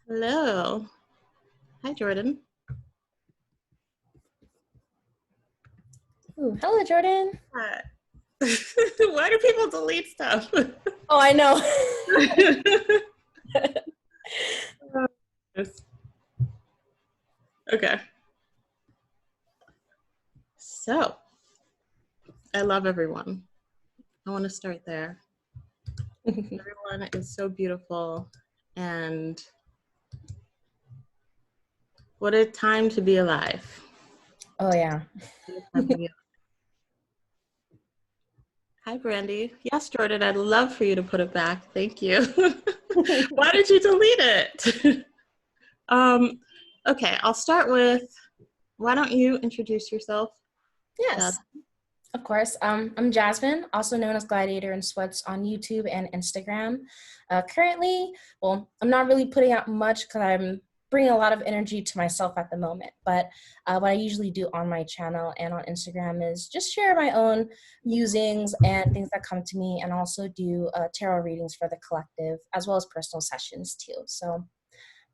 Hello. Hi, Jordan. Ooh, hello, Jordan. Hi. Why do people delete stuff? Oh, I know. Yes. Okay. So, I love everyone. I want to start there. Everyone is so beautiful, and what a time to be alive. Oh, yeah. What a time to be alive. Hi, Brandy. Yes, Jordan, I'd love for you to put it back. Thank you. Why did you delete it? Okay, I'll start with, why don't you introduce yourself, Yes, Jazz? of course. I'm Jasmine, also known as Gladiator in Sweats on YouTube and Instagram. Currently, well, I'm not really putting out much because I'm bringing a lot of energy to myself at the moment. But what I usually do on my channel and on Instagram is just share my own musings and things that come to me, and also do tarot readings for the collective, as well as personal sessions too. So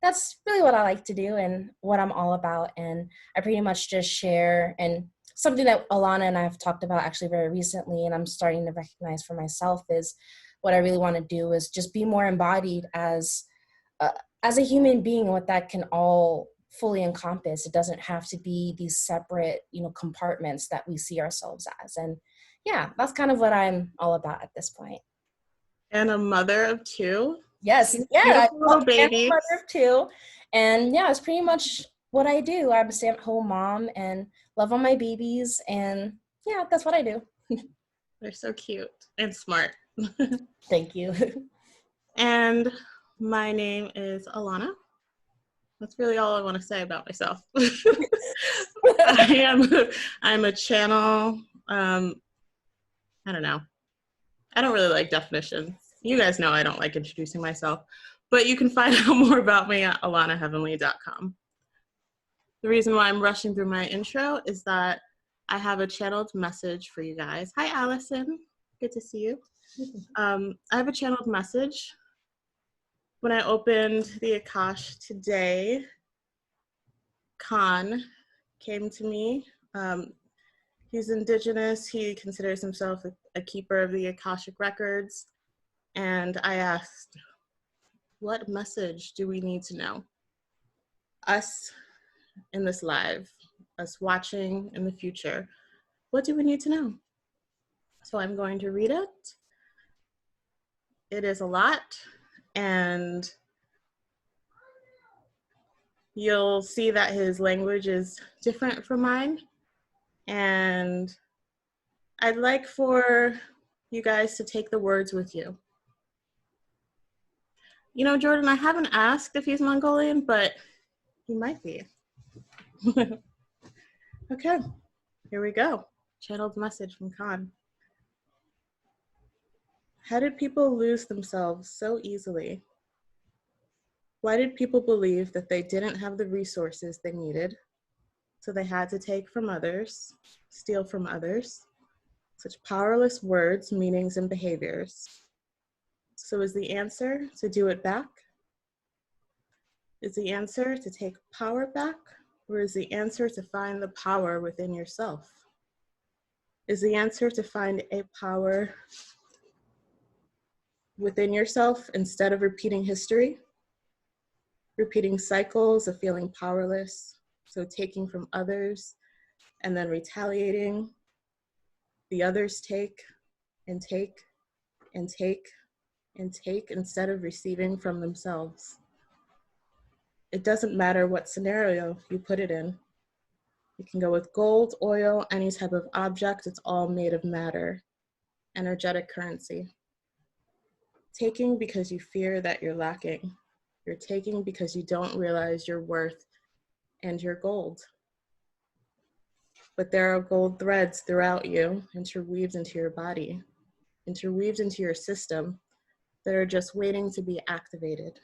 that's really what I like to do and what I'm all about. And I pretty much just share, and something that Alanna and I have talked about actually very recently, and I'm starting to recognize for myself, is what I really want to do is just be more embodied uh, as a human being, what that can all fully encompass. It doesn't have to be these separate, compartments that we see ourselves as. And yeah, that's kind of what I'm all about at this point. And a mother of two. Yes, Two yeah, beautiful little I'm a babies. mother of two, and yeah, it's pretty much what I do. I'm a stay-at-home mom and love on my babies, and yeah, that's what I do. They're so cute and smart. Thank you. And my name is Alanna. That's really all I want to say about myself. I'm a channel. I don't know. I don't really like definitions. You guys know I don't like introducing myself, but you can find out more about me at alannaheavenly.com. The reason why I'm rushing through my intro is that I have a channeled message for you guys. Hi, Allison. Good to see you. I have a channeled message. When I opened the Akash today, Khan came to me. He's indigenous. He considers himself a keeper of the Akashic records. And I asked, what message do we need to know? Us in this live, us watching in the future, what do we need to know? So I'm going to read it. It is a lot, and you'll see that his language is different from mine. And I'd like for you guys to take the words with you. You know, Jordan, I haven't asked if he's Mongolian, but he might be. Okay, here we go. Channeled message from Khan. How did people lose themselves so easily? Why did people believe that they didn't have the resources they needed, so they had to take from others, steal from others? Such powerless words, meanings, and behaviors. So is the answer to do it back? Is the answer to take power back? Or is the answer to find the power within yourself? Is the answer to find a power within yourself instead of repeating history? Repeating cycles of feeling powerless, so taking from others and then retaliating. The others take and take and take and take instead of receiving from themselves. It doesn't matter what scenario you put it in. You can go with gold, oil, any type of object. It's all made of matter, energetic currency. Taking because you fear that you're lacking. You're taking because you don't realize your worth and your gold. But there are gold threads throughout you, interweaved into your body, interweaved into your system, that are just waiting to be activated.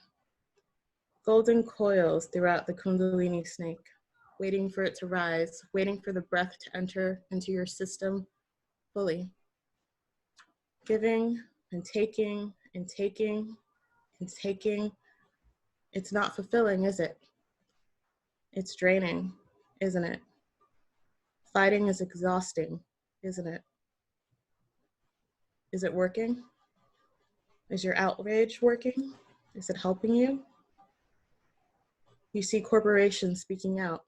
Golden coils throughout the Kundalini snake, waiting for it to rise, waiting for the breath to enter into your system fully. Giving and taking and taking and taking It's not fulfilling, is it? It's draining, isn't it? Fighting is exhausting, isn't it? Is it working? Is your outrage working? Is it helping you? You see corporations speaking out.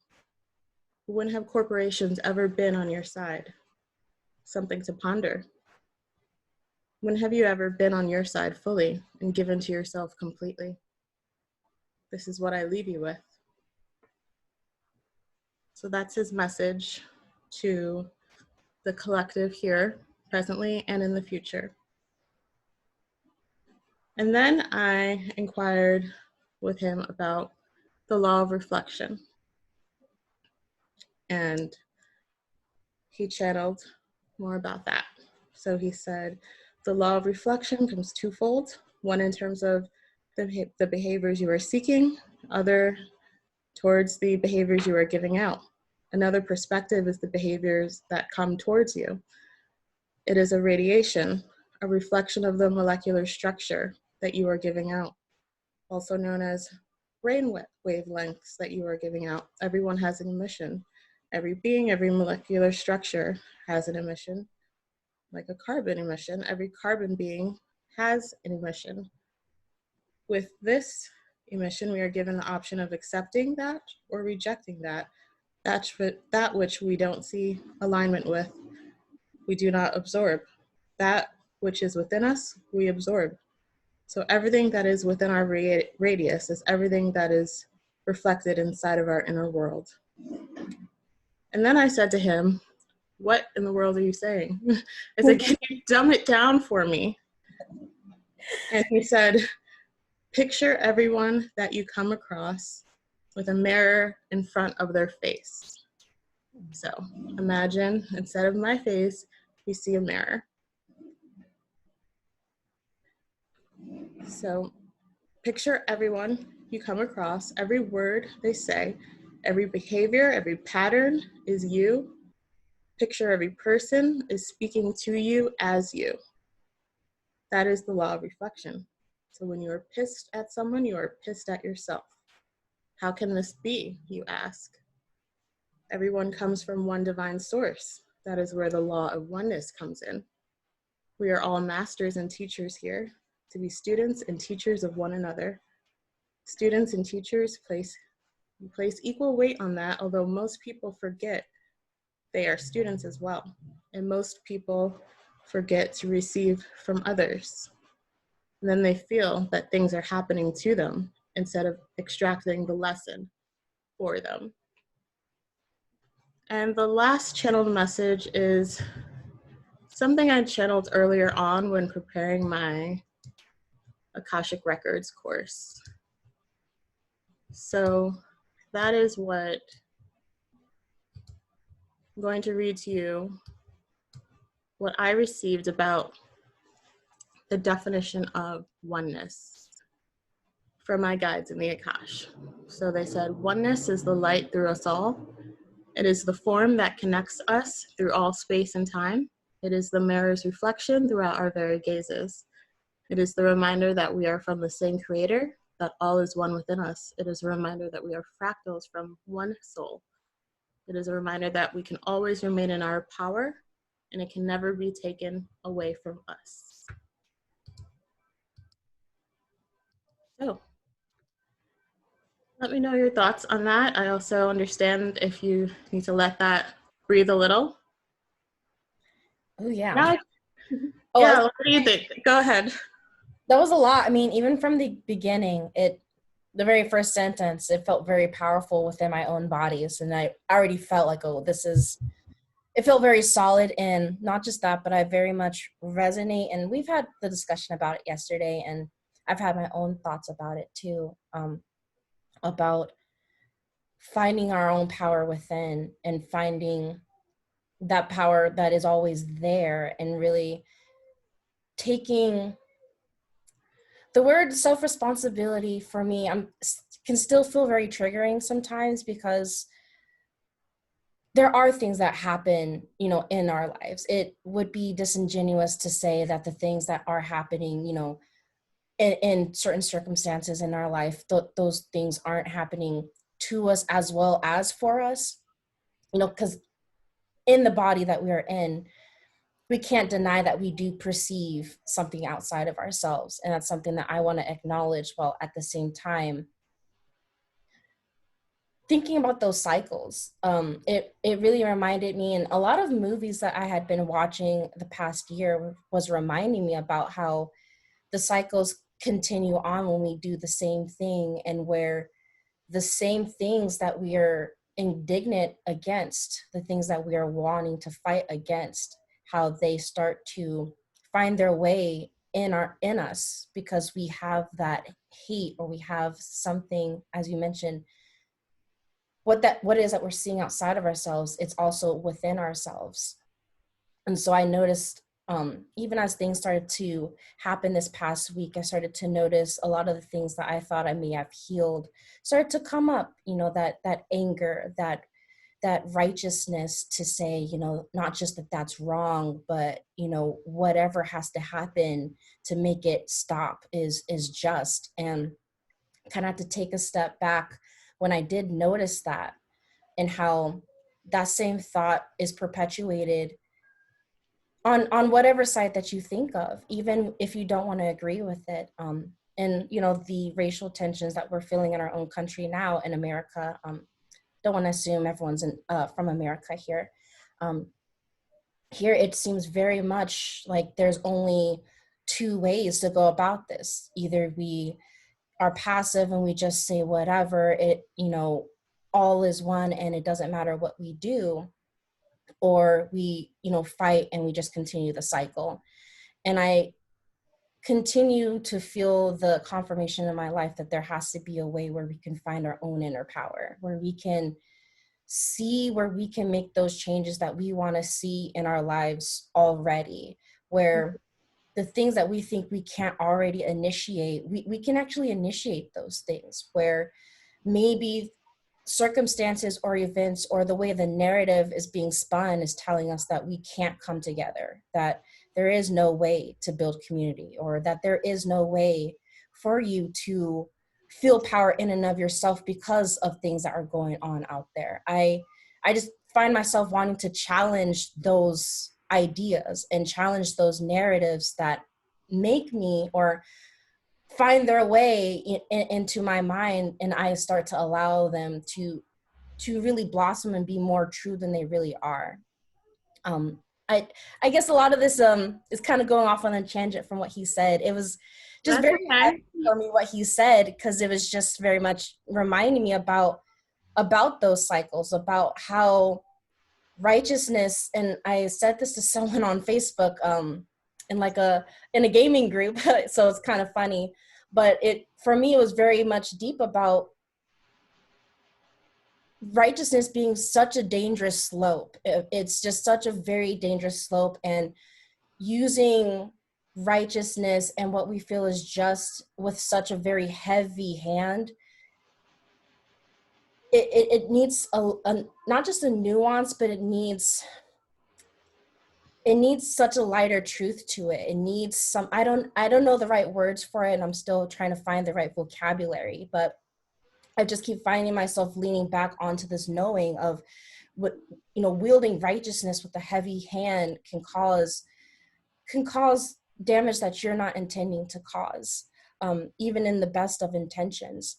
When have corporations ever been on your side? Something to ponder. When have you ever been on your side fully and given to yourself completely? This is what I leave you with. So that's his message to the collective here, presently and in the future. And then I inquired with him about the law of reflection. And he channeled more about that. So he said, the law of reflection comes twofold, one in terms of the behaviors you are seeking, other towards the behaviors you are giving out. Another perspective is the behaviors that come towards you. It is a radiation, a reflection of the molecular structure that you are giving out, also known as brain wavelengths that you are giving out. Everyone has an emission. Every being, every molecular structure has an emission. Like a carbon emission, every carbon being has an emission. With this emission, we are given the option of accepting that or rejecting that. That which we don't see alignment with, we do not absorb. That which is within us, we absorb. So everything that is within our radius is everything that is reflected inside of our inner world. And then I said to him, what in the world are you saying? I said, can you dumb it down for me? And he said, picture everyone that you come across with a mirror in front of their face. So imagine instead of my face, you see a mirror. So picture everyone you come across, every word they say, every behavior, every pattern is you. Picture every person is speaking to you as you. That is the law of reflection. So when you are pissed at someone, you are pissed at yourself. How can this be, you ask? Everyone comes from one divine source. That is where the law of oneness comes in. We are all masters and teachers here to be students and teachers of one another. Students and teachers place equal weight on that, although most people forget they are students as well. And most people forget to receive from others. And then they feel that things are happening to them instead of extracting the lesson for them. And the last channeled message is something I channeled earlier on when preparing my Akashic Records course. So that is what I'm going to read to you, what I received about the definition of oneness from my guides in the Akash. So they said, oneness is the light through us all. It is the form that connects us through all space and time. It is the mirror's reflection throughout our very gazes. It is the reminder that we are from the same creator, that all is one within us. It is a reminder that we are fractals from one soul. It is a reminder that we can always remain in our power and it can never be taken away from us. So, let me know your thoughts on that. I also understand if you need to let that breathe a little. Oh, yeah. Now, Oh, yeah, what do you think? Go ahead. that was a lot. I mean, even from the beginning, the very first sentence, it felt very powerful within my own bodies. And I already felt like, oh, it felt very solid. And not just that, but I very much resonate. And we've had the discussion about it yesterday, and I've had my own thoughts about it too, about finding our own power within and finding that power that is always there, and really taking the word self-responsibility for me can still feel very triggering sometimes, because there are things that happen, in our lives. It would be disingenuous to say that the things that are happening, in certain circumstances in our life, those things aren't happening to us as well as for us, you know, because in the body that we are in, we can't deny that we do perceive something outside of ourselves. And that's something that I want to acknowledge, while at the same time thinking about those cycles. It really reminded me, and a lot of movies that I had been watching the past year was reminding me about how the cycles continue on when we do the same thing, and where the same things that we are indignant against, the things that we are wanting to fight against, how they start to find their way in us, because we have that hate, or we have something, as you mentioned, what it is that we're seeing outside of ourselves, it's also within ourselves. And so I noticed, even as things started to happen this past week, I started to notice a lot of the things that I thought I may have healed started to come up, you know, that anger, that righteousness to say, you know, not just that that's wrong, but, you know, whatever has to happen to make it stop is just. And kind of had to take a step back when I did notice that, and how that same thought is perpetuated on whatever side that you think of, even if you don't want to agree with it. And you know, the racial tensions that we're feeling in our own country now in America. Don't want to assume everyone's from America here. Here it seems very much like there's only two ways to go about this. Either we are passive and we just say whatever, it, you know, all is one and it doesn't matter what we do, or we, you know, fight and we just continue the cycle. And I continue to feel the confirmation in my life that there has to be a way where we can find our own inner power, where we can see, where we can make those changes that we want to see in our lives already, where the things that we think we can't already initiate, we can actually initiate those things, where maybe circumstances or events or the way the narrative is being spun is telling us that we can't come together, that there is no way to build community, or that there is no way for you to feel power in and of yourself because of things that are going on out there. I just find myself wanting to challenge those ideas and challenge those narratives that make me, or find their way into my mind, and I start to allow them to really blossom and be more true than they really are. Um, I I guess a lot of this is kind of going off on a tangent from what he said. It was just That's very okay. heavy for me what he said, because it was just very much reminding me about those cycles, about how righteousness, and I said this to someone on Facebook, in like in a gaming group, so it's kind of funny, but it, for me, it was very much deep about righteousness being such a dangerous slope. It's just such a very dangerous slope, and using righteousness and what we feel is just with such a very heavy hand. It needs a not just a nuance, but it needs such a lighter truth to it. It needs some, I don't know the right words for it, and I'm still trying to find the right vocabulary, but I just keep finding myself leaning back onto this knowing of what, you know, wielding righteousness with a heavy hand can cause damage that you're not intending to cause, even in the best of intentions.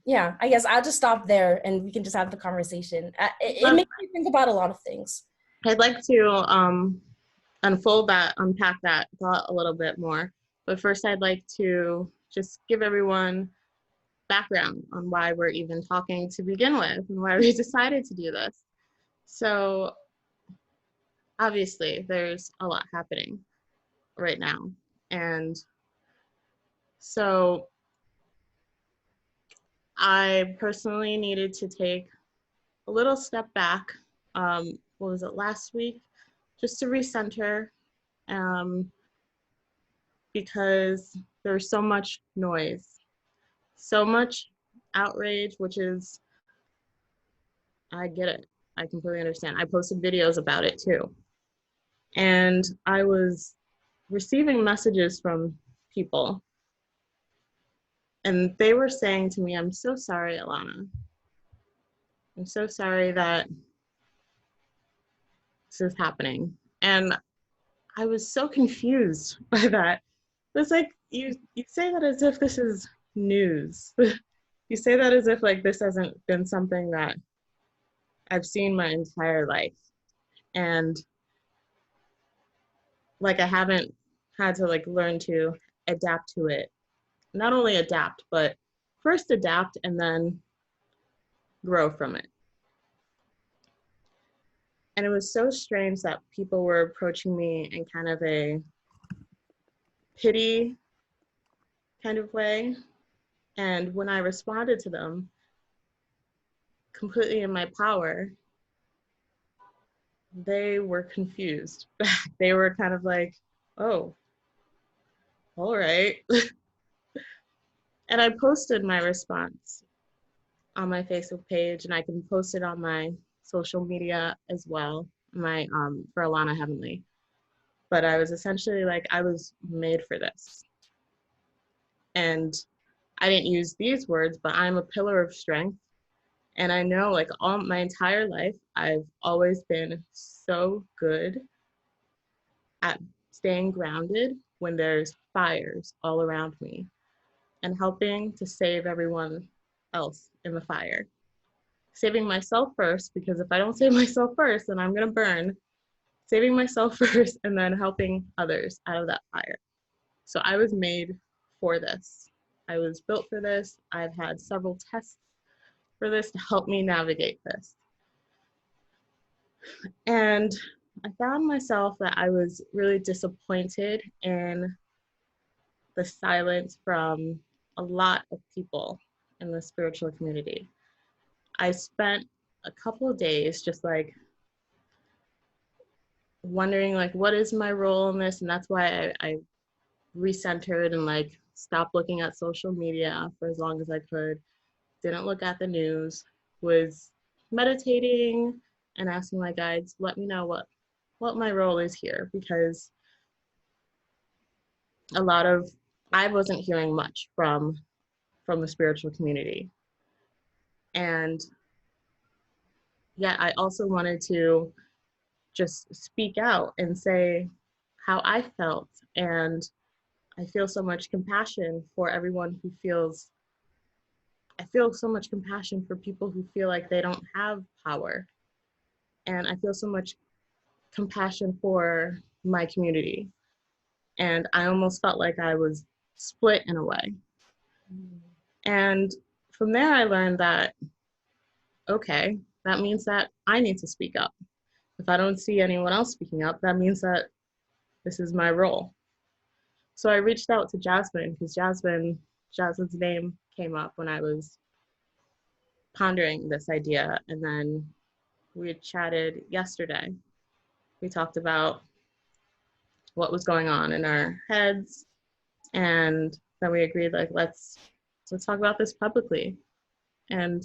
Yeah, I guess I'll just stop there and we can just have the conversation. It makes me think about a lot of things. I'd like to unpack that thought a little bit more. But first, I'd like to just give everyone background on why we're even talking to begin with and why we decided to do this. So obviously, there's a lot happening right now. And so I personally needed to take a little step back. What was it, last week? Just to recenter, because there's so much noise, so much outrage, which is, I get it. I completely understand. I posted videos about it too. And I was receiving messages from people, and they were saying to me, "I'm so sorry, Alanna. I'm so sorry that this is happening." And I was so confused by that. It's like you say that as if this is news. You say that as if like this hasn't been something that I've seen my entire life. And like I haven't had to like learn to adapt to it. Not only adapt, but first adapt and then grow from it. And it was so strange that people were approaching me in kind of a pity kind of way. And when I responded to them completely in my power, they were confused. They were kind of like, oh, all right. And I posted my response on my Facebook page, and I can post it on my social media as well, my for Alanna Heavenly. But I was essentially like, I was made for this. And I didn't use these words, but I'm a pillar of strength. And I know like all my entire life, I've always been so good at staying grounded when there's fires all around me and helping to save everyone else in the fire. Saving myself first, because if I don't save myself first, then I'm gonna burn. Saving myself first and then helping others out of that fire. So I was made for this. I was built for this. I've had several tests for this to help me navigate this. And I found myself that I was really disappointed in the silence from a lot of people in the spiritual community. I spent a couple of days just like wondering like what is my role in this, and that's why I recentered and like stopped looking at social media for as long as I could, didn't look at the news, was meditating and asking my guides, let me know what my role is here, because a lot of I wasn't hearing much from the spiritual community. And yet I also wanted to just speak out and say how I felt. And I feel so much compassion for everyone who feels, I feel so much compassion for people who feel like they don't have power. And I feel so much compassion for my community. And I almost felt like I was split in a way. And from there, I learned that, okay, that means that I need to speak up. If I don't see anyone else speaking up, that means that this is my role. So I reached out to Jasmine because Jasmine's name came up when I was pondering this idea. And then we had chatted yesterday. We talked about what was going on in our heads. And then we agreed like, let's talk about this publicly and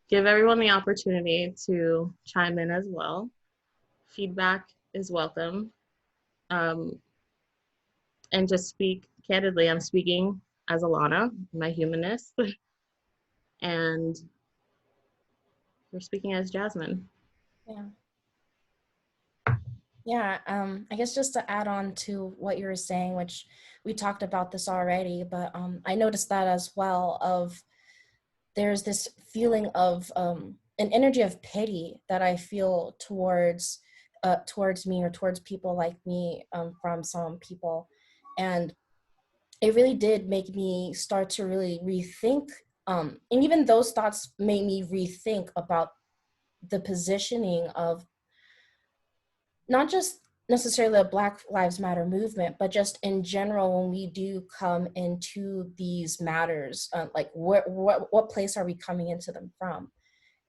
give everyone the opportunity to chime in as well. Feedback is welcome. And just speak candidly. I'm speaking as Alanna, my humanness, and we're speaking as Jasmine. Yeah. Yeah, I guess just to add on to what you were saying, which we talked about this already, but I noticed that as well of there's this feeling of an energy of pity that I feel towards me or towards people like me from some people. And it really did make me start to really rethink. And even those thoughts made me rethink about the positioning of not just necessarily the Black Lives Matter movement, but just in general, when we do come into these matters, like what place are we coming into them from?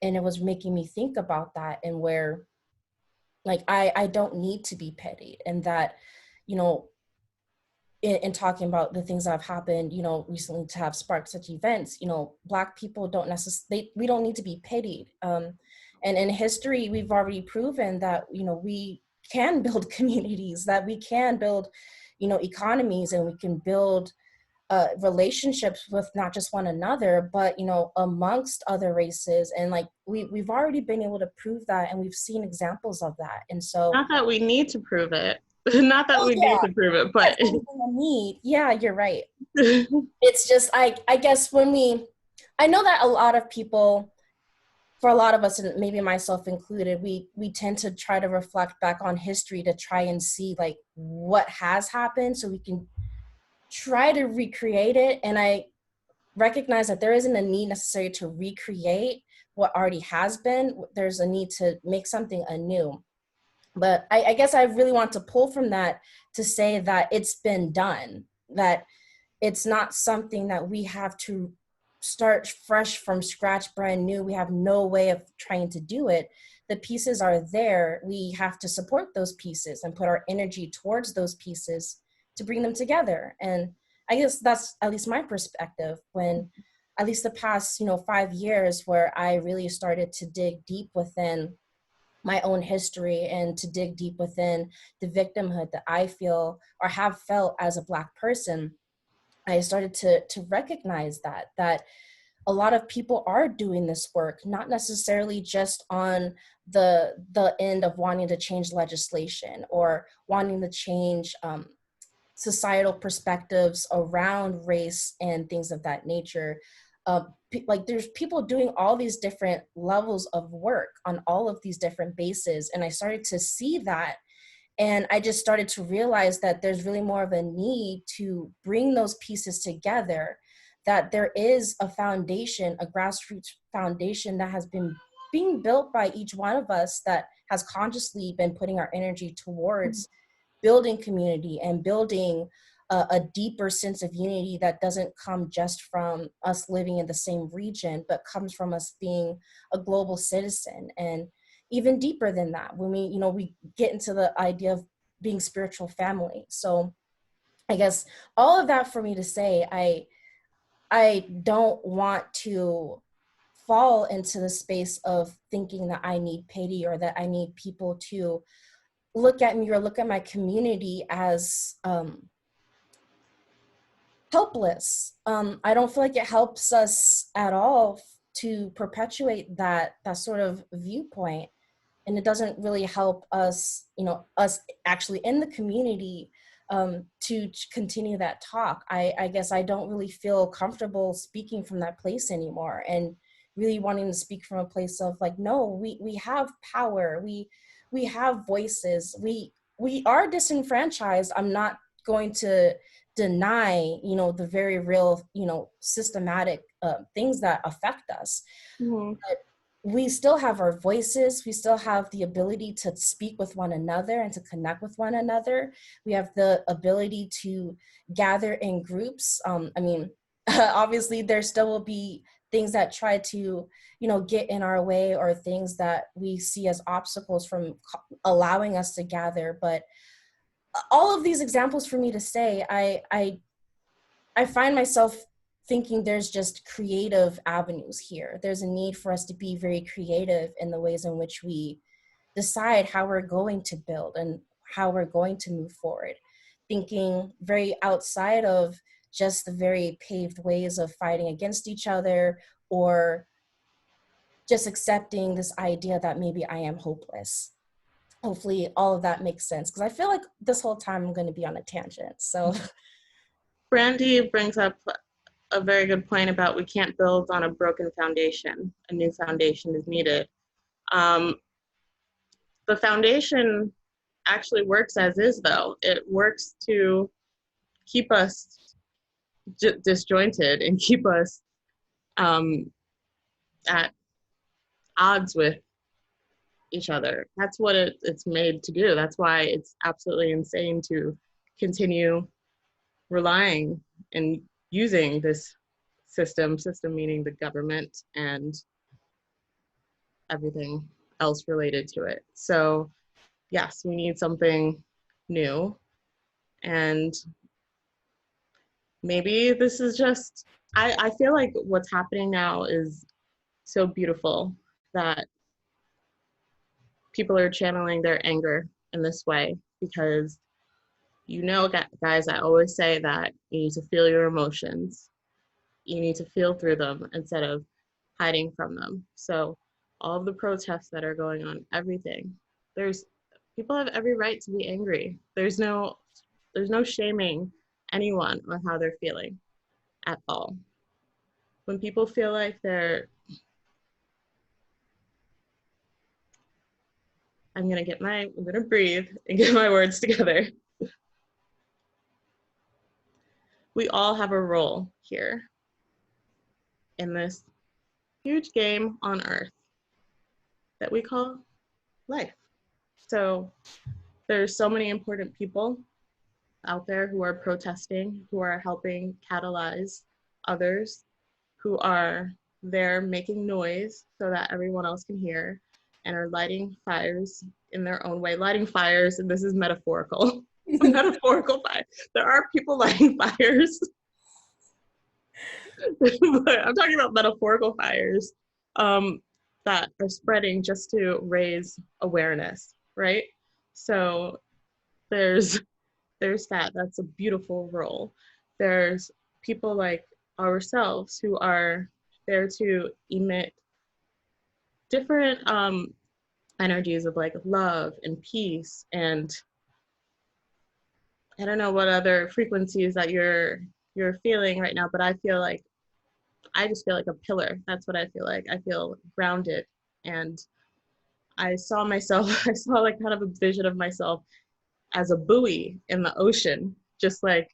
And it was making me think about that, and where like I don't need to be petty, and that, you know, in talking about the things that have happened, you know, recently to have sparked such events, you know, Black people don't necessarily, we don't need to be pitied. And in history, we've already proven that, you know, we can build communities, that we can build, economies, and we can build relationships with not just one another, but amongst other races. And like we've already been able to prove that, and we've seen examples of that. And so, not that we need to prove it, not that we yeah, need to prove it, but yeah, you're right. It's just, I guess I know that a lot of people, for a lot of us, and maybe myself included, we tend to try to reflect back on history to try and see like what has happened so we can try to recreate it. And I recognize that there isn't a need necessary to recreate what already has been. There's a need to make something anew. But I guess I really want to pull from that to say that it's been done, that it's not something that we have to start fresh from scratch, brand new. We have no way of trying to do it. The pieces are there. We have to support those pieces and put our energy towards those pieces to bring them together. And I guess that's at least my perspective, when at least the past 5 years, where I really started to dig deep within my own history and to dig deep within the victimhood that I feel or have felt as a Black person. I started to recognize that a lot of people are doing this work, not necessarily just on the end of wanting to change legislation or wanting to change societal perspectives around race and things of that nature. Like there's people doing all these different levels of work on all of these different bases, and I started to see that. And I just started to realize that there's really more of a need to bring those pieces together, that there is a foundation, a grassroots foundation that has been being built by each one of us, that has consciously been putting our energy towards building community and building a deeper sense of unity that doesn't come just from us living in the same region, but comes from us being a global citizen. And even deeper than that, when we get into the idea of being spiritual family. So I guess all of that for me to say, I don't want to fall into the space of thinking that I need pity or that I need people to look at me or look at my community as helpless. I don't feel like it helps us at all to perpetuate that sort of viewpoint. And it doesn't really help us, us actually in the community, to continue that talk. I guess I don't really feel comfortable speaking from that place anymore, and really wanting to speak from a place of like, no, we have power, we have voices, we are disenfranchised. I'm not going to deny, the very real, systematic things that affect us. mm-hmm. But we still have our voices. We still have the ability to speak with one another and to connect with one another. We have the ability to gather in groups. I mean, obviously there still will be things that try to, get in our way, or things that we see as obstacles from allowing us to gather. But all of these examples for me to say, I find myself thinking there's just creative avenues here. There's a need for us to be very creative in the ways in which we decide how we're going to build and how we're going to move forward. Thinking very outside of just the very paved ways of fighting against each other, or just accepting this idea that maybe I am hopeless. Hopefully all of that makes sense, because I feel like this whole time I'm going to be on a tangent. So Brandy brings up a very good point about we can't build on a broken foundation. A new foundation is needed. The foundation actually works as is, though. It works to keep us disjointed and keep us at odds with each other. That's what it's made to do. That's why it's absolutely insane to continue relying and using this system meaning the government and everything else related to it. So yes, we need something new. And maybe this is just, I feel like what's happening now is so beautiful that people are channeling their anger in this way because, guys, I always say that you need to feel your emotions. You need to feel through them instead of hiding from them. So all of the protests that are going on, everything, there's people have every right to be angry. There's no shaming anyone on how they're feeling at all. When people feel like I'm gonna breathe and get my words together. We all have a role here in this huge game on earth that we call life. So there's so many important people out there who are protesting, who are helping catalyze others, who are there making noise so that everyone else can hear, and are lighting fires in their own way. Lighting fires, and this is metaphorical, metaphorical fire. There are people lighting fires, but I'm talking about metaphorical fires that are spreading just to raise awareness, right? So there's that's a beautiful role. There's people like ourselves who are there to emit different energies of like love and peace, and I don't know what other frequencies that you're feeling right now, but I just feel like a pillar. That's what I feel like. I feel grounded, and I saw myself I saw like kind of a vision of myself as a buoy in the ocean, just like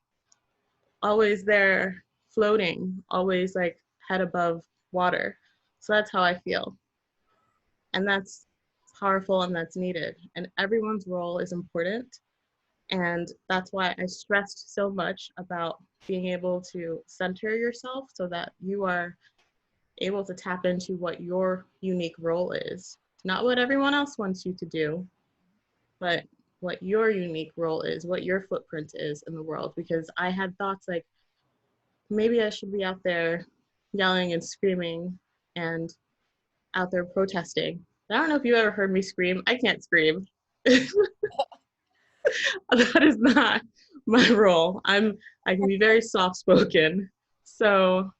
always there floating, always like head above water. So that's how I feel. And that's powerful and that's needed. And everyone's role is important. And that's why I stressed so much about being able to center yourself so that you are able to tap into what your unique role is. Not what everyone else wants you to do, but what your unique role is, what your footprint is in the world. Because I had thoughts like, maybe I should be out there yelling and screaming and out there protesting. I don't know if you ever heard me scream. I can't scream. That is not my role. I can be very soft spoken. So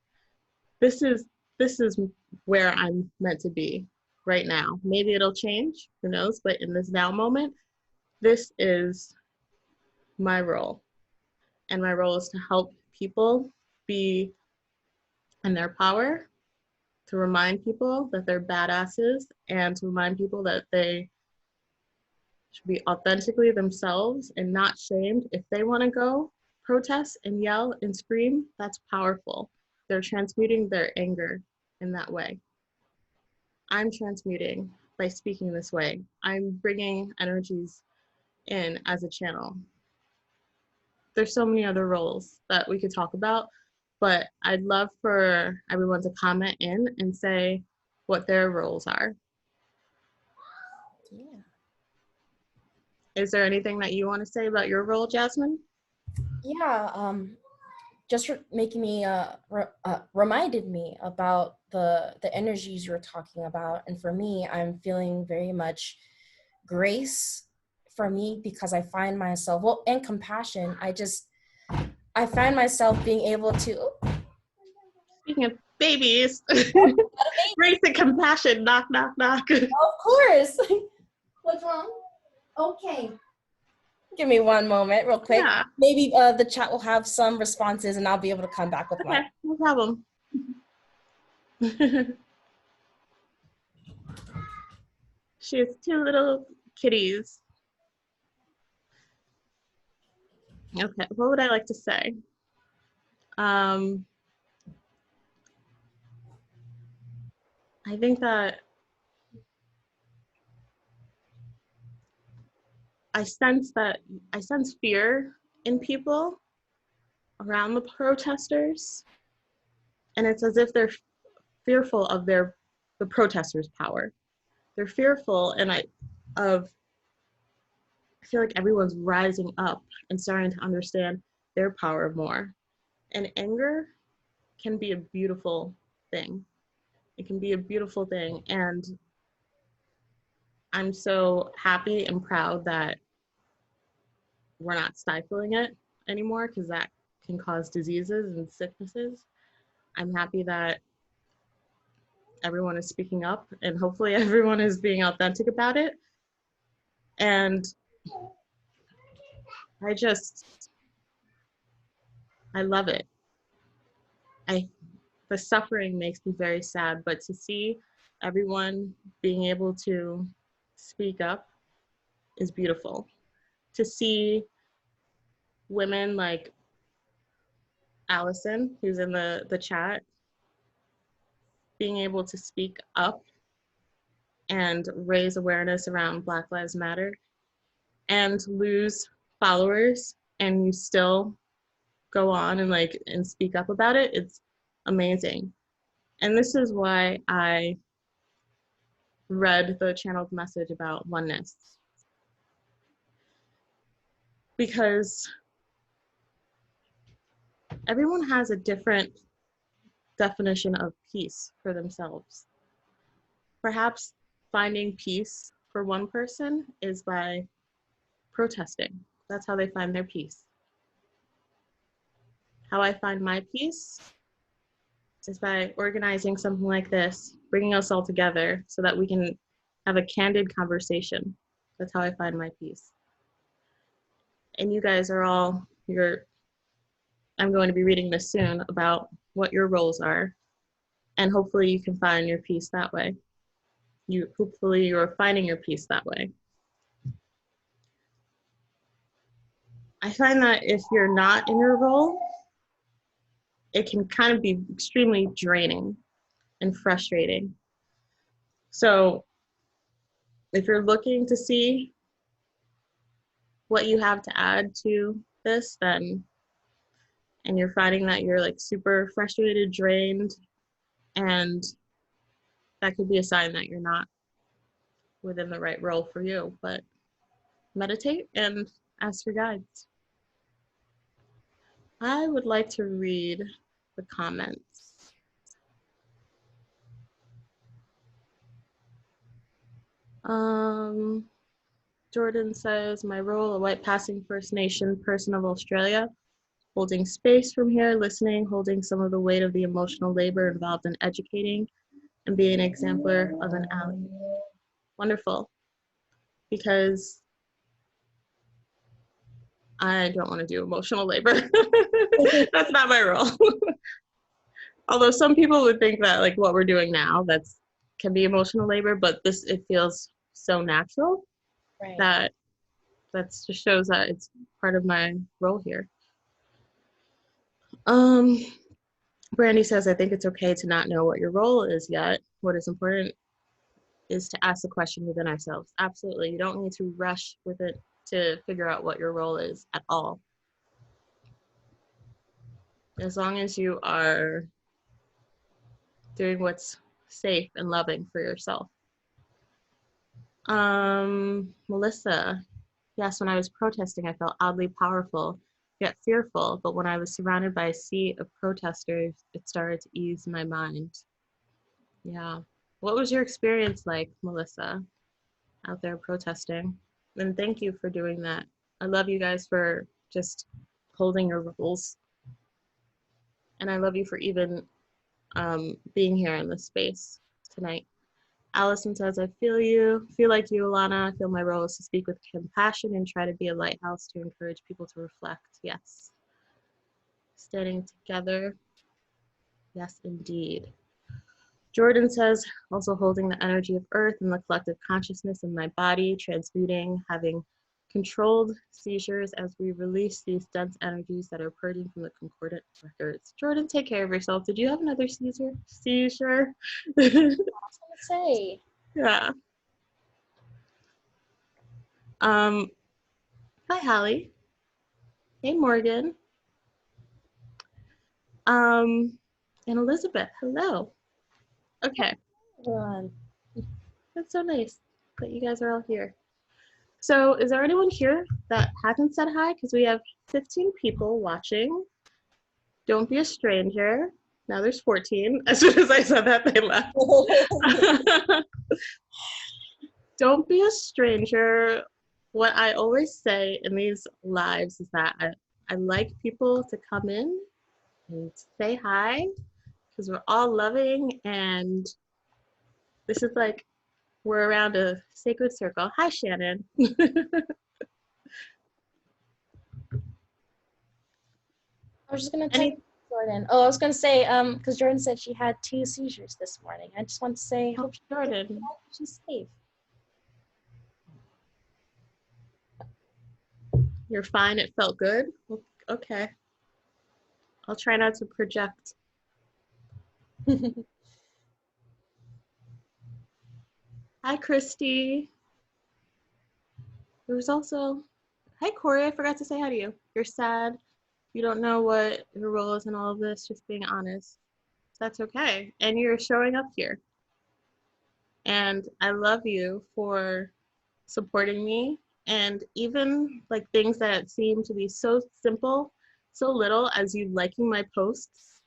this is where I'm meant to be right now. Maybe it'll change, who knows, but in this now moment, this is my role. And my role is to help people be in their power, to remind people that they're badasses, and to remind people that they should be authentically themselves and not shamed. If they want to go protest and yell and scream, that's powerful. They're transmuting their anger in that way. I'm transmuting by speaking this way. I'm bringing energies in as a channel. There's so many other roles that we could talk about, but I'd love for everyone to comment in and say what their roles are. Yeah. Is there anything that you want to say about your role, Jasmine? Yeah, just making me reminded me about the energies you were talking about, and for me, I'm feeling very much grace for me because I find myself and compassion. I find myself being able to. Speaking of babies, grace and compassion. Knock, knock, knock. Of course. What's wrong? Okay. Give me one moment, real quick. Yeah. Maybe the chat will have some responses, and I'll be able to come back with Okay, mine. no problem. She has two little kitties. Okay, what would I like to say? I think that I sense fear in people around the protesters, and it's as if they're fearful of the protesters' power. They're fearful, and I feel like everyone's rising up and starting to understand their power more. And anger can be a beautiful thing. It can be a beautiful thing, and I'm so happy and proud that we're not stifling it anymore, because that can cause diseases and sicknesses. I'm happy that everyone is speaking up, and hopefully everyone is being authentic about it. And I love it. The suffering makes me very sad, but to see everyone being able to speak up is beautiful. To see women like Allison, who's in the chat, being able to speak up and raise awareness around Black Lives Matter and lose followers, and you still go on and speak up about it, it's amazing. And this is why I read the channeled message about oneness, because everyone has a different definition of peace for themselves. Perhaps finding peace for one person is by protesting. That's how they find their peace. How I find my peace is by organizing something like this, bringing us all together so that we can have a candid conversation. That's how I find my peace. And you guys are all, I'm going to be reading this soon about what your roles are, and hopefully you can find your peace that way. Hopefully you're finding your peace that way. I find that if you're not in your role, it can kind of be extremely draining and frustrating. So if you're looking to see what you have to add to this, and you're finding that you're like super frustrated, drained, and that could be a sign that you're not within the right role for you. But meditate and ask for guides. I would like to read the comments. Jordan says, my role, a white passing First Nation person of Australia, holding space from here, listening, holding some of the weight of the emotional labor involved in educating, and being an exemplar of an ally. Wonderful. Because I don't want to do emotional labor. That's not my role. Although some people would think that like what we're doing now, can be emotional labor, but it feels so natural. Right. That just shows that it's part of my role here. Brandy says, I think it's okay to not know what your role is yet. What is important is to ask the question within ourselves. Absolutely. You don't need to rush with it to figure out what your role is at all. As long as you are doing what's safe and loving for yourself. Melissa, yes, when I was protesting, I felt oddly powerful, yet fearful, but when I was surrounded by a sea of protesters, it started to ease my mind. Yeah. What was your experience like, Melissa, out there protesting? And thank you for doing that. I love you guys for just holding your roles. And I love you for even being here in this space tonight. Allison says, I feel like you, Alanna. I feel my role is to speak with compassion and try to be a lighthouse to encourage people to reflect. Yes. Standing together. Yes, indeed. Jordan says, also holding the energy of earth and the collective consciousness in my body, transmuting, having controlled seizures as we release these dense energies that are purging from the concordant records. Jordan, take care of yourself. Did you have another seizure? I was gonna say. Yeah. Hi, Hallie. Hey, Morgan. And Elizabeth, hello. Okay. That's so nice that you guys are all here. So is there anyone here that hasn't said hi? Because we have 15 people watching. Don't be a stranger. Now there's 14. As soon as I said that, they left. Don't be a stranger. what I always say in these lives is that I like people to come in and say hi because we're all loving, and this is like we're around a sacred circle. Hi, Shannon. I was just gonna type Any Jordan. Oh, I was gonna say, because Jordan said she had 2 seizures this morning. I just want to say, hope Jordan, she's safe. you're fine. It felt good. Okay. I'll try not to project. Hi, Christy. There was also, hi, Corey. I forgot to say hi to you. You're sad. You don't know what your role is in all of this, just being honest. That's okay. And you're showing up here. And I love you for supporting me. And even like things that seem to be so simple, so little as you liking my posts,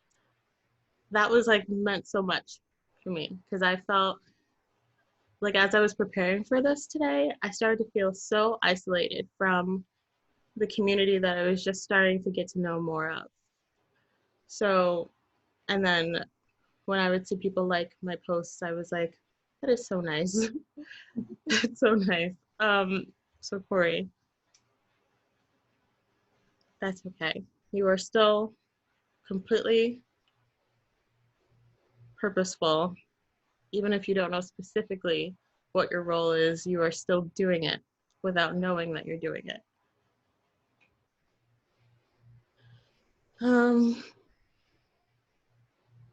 that was like meant so much for me because I felt like as I was preparing for this today, I started to feel so isolated from the community that I was just starting to get to know more of. So, and then when I would see people like my posts, I was like, that is so nice. That's so nice. So Corey, that's okay. You are still completely purposeful. Even if you don't know specifically what your role is, you are still doing it without knowing that you're doing it.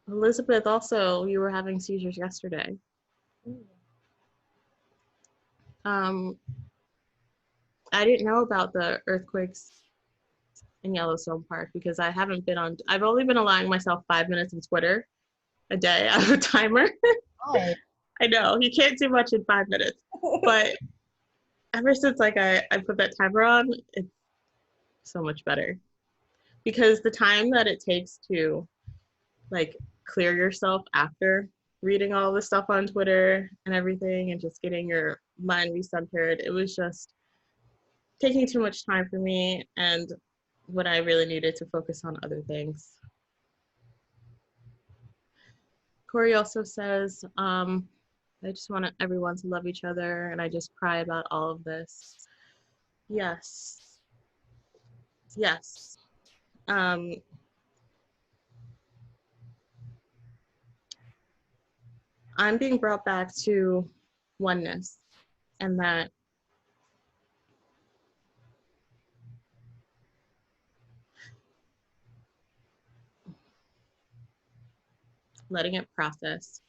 Elizabeth, also, you were having seizures yesterday. Um, I didn't know about the earthquakes in Yellowstone Park because I haven't been on, I've only been allowing myself 5 minutes on Twitter a day. I have a timer. Hi. I know, you can't do much in 5 minutes, but ever since like I put that timer on, it's so much better because the time that it takes to like clear yourself after reading all the stuff on Twitter and everything and just getting your mind recentered, it was just taking too much time for me and when I really needed to focus on other things. Corey also says, I just want everyone to love each other and I just cry about all of this. Yes. Yes. Um, I'm being brought back to oneness and that letting it process.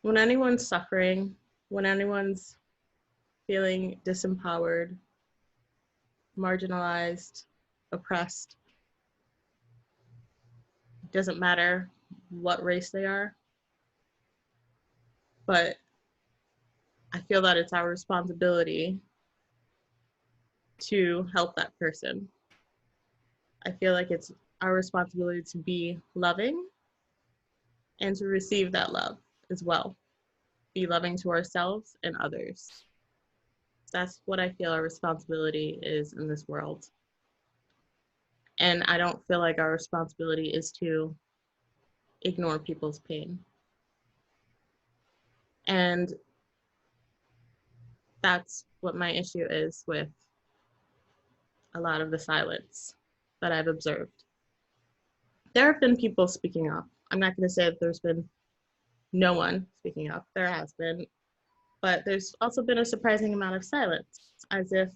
When anyone's suffering, when anyone's feeling disempowered, marginalized, oppressed, it doesn't matter what race they are, but I feel that it's our responsibility to help that person. I feel like it's our responsibility to be loving and to receive that love as well. Be loving to ourselves and others. That's what I feel our responsibility is in this world. And I don't feel like our responsibility is to ignore people's pain. And that's what my issue is with a lot of the silence that I've observed. There have been people speaking up. I'm not going to say that there's been no one speaking up. There has been. But there's also been a surprising amount of silence, as if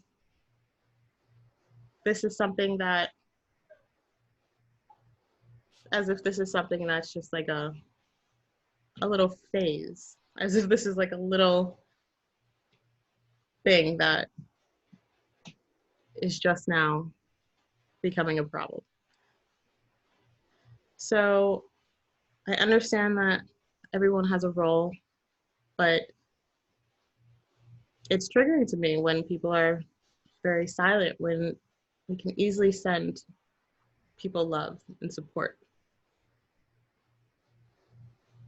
this is something that, as if this is something that's just like a little phase, as if this is like a little thing that is just now becoming a problem. So I understand that everyone has a role, but it's triggering to me when people are very silent, when we can easily send people love and support.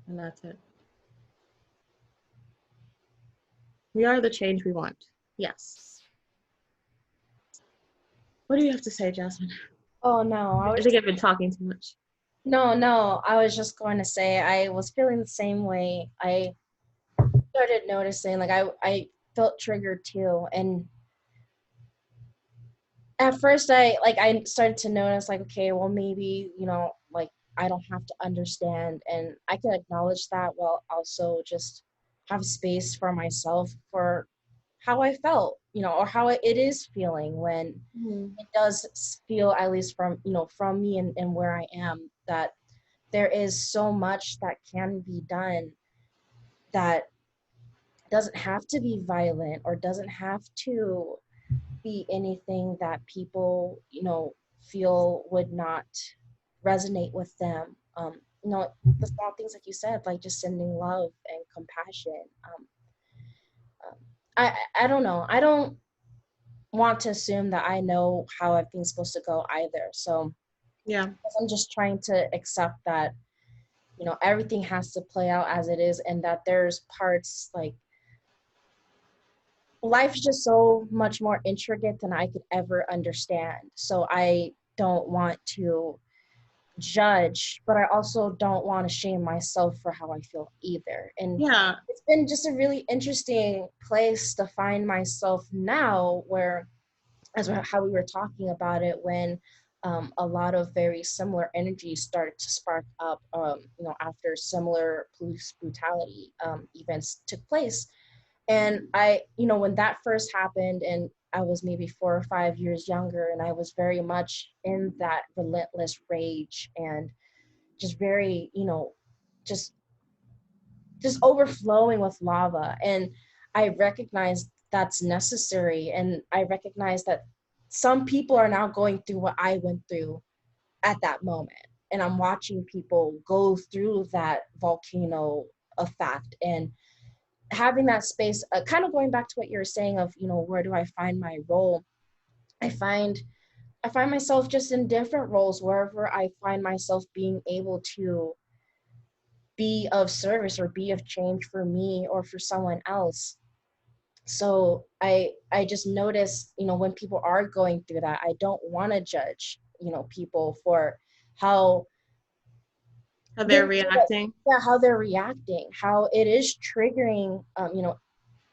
And that's it. We are the change we want. Yes. What do you have to say, Jasmine? Oh no, I think I've been talking too much. no, I was just going to say I was feeling the same way. I started noticing like I felt triggered too, and at first I started to notice like, okay, well maybe, like I don't have to understand, and I can acknowledge that while also just have space for myself for how I felt, or how it is feeling when it does feel, at least from me and where I am, that there is so much that can be done that doesn't have to be violent or doesn't have to be anything that people, feel would not resonate with them. The small things like you said, like just sending love and compassion. Um, I don't know. I don't want to assume that I know how everything's supposed to go either. So Yeah. I'm just trying to accept that, everything has to play out as it is, and that there's parts like life is just so much more intricate than I could ever understand. So I don't want to judge, but I also don't want to shame myself for how I feel either. And Yeah. it's been just a really interesting place to find myself now, where, as how we were talking about it, when a lot of very similar energies started to spark up, after similar police brutality events took place. And when that first happened, and I was maybe 4 or 5 years younger, and I was very much in that relentless rage and just very, just just overflowing with lava. And I recognized that's necessary. And I recognize that some people are now going through what I went through at that moment. And I'm watching people go through that volcano effect, and having that space, kind of going back to what you were saying of, where do I find my role? I find myself just in different roles wherever I find myself being able to be of service or be of change for me or for someone else. So I just notice, when people are going through that, I don't want to judge, people for how How they're reacting. yeah, how they're reacting, how it is triggering,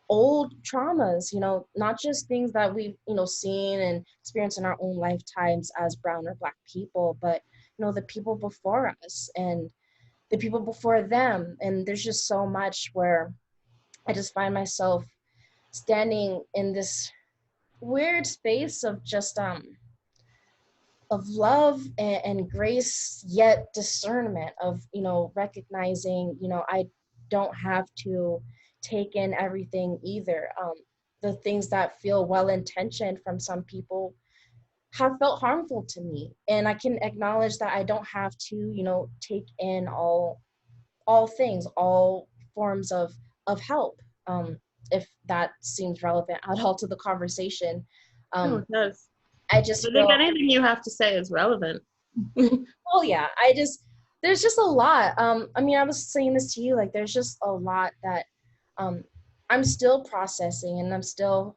old traumas, not just things that we've, seen and experienced in our own lifetimes as brown or black people, but, the people before us and the people before them. And there's just so much where I just find myself standing in this weird space of just of love and grace, yet discernment of, recognizing, I don't have to take in everything either. The things that feel well-intentioned from some people have felt harmful to me, and I can acknowledge that I don't have to, take in all things, all forms of help, if that seems relevant at all to the conversation. No, it does. I just I think feel, anything you have to say is relevant. oh yeah, there's just a lot. I mean, I was saying this to you, like there's just a lot that um I'm still processing, and I'm still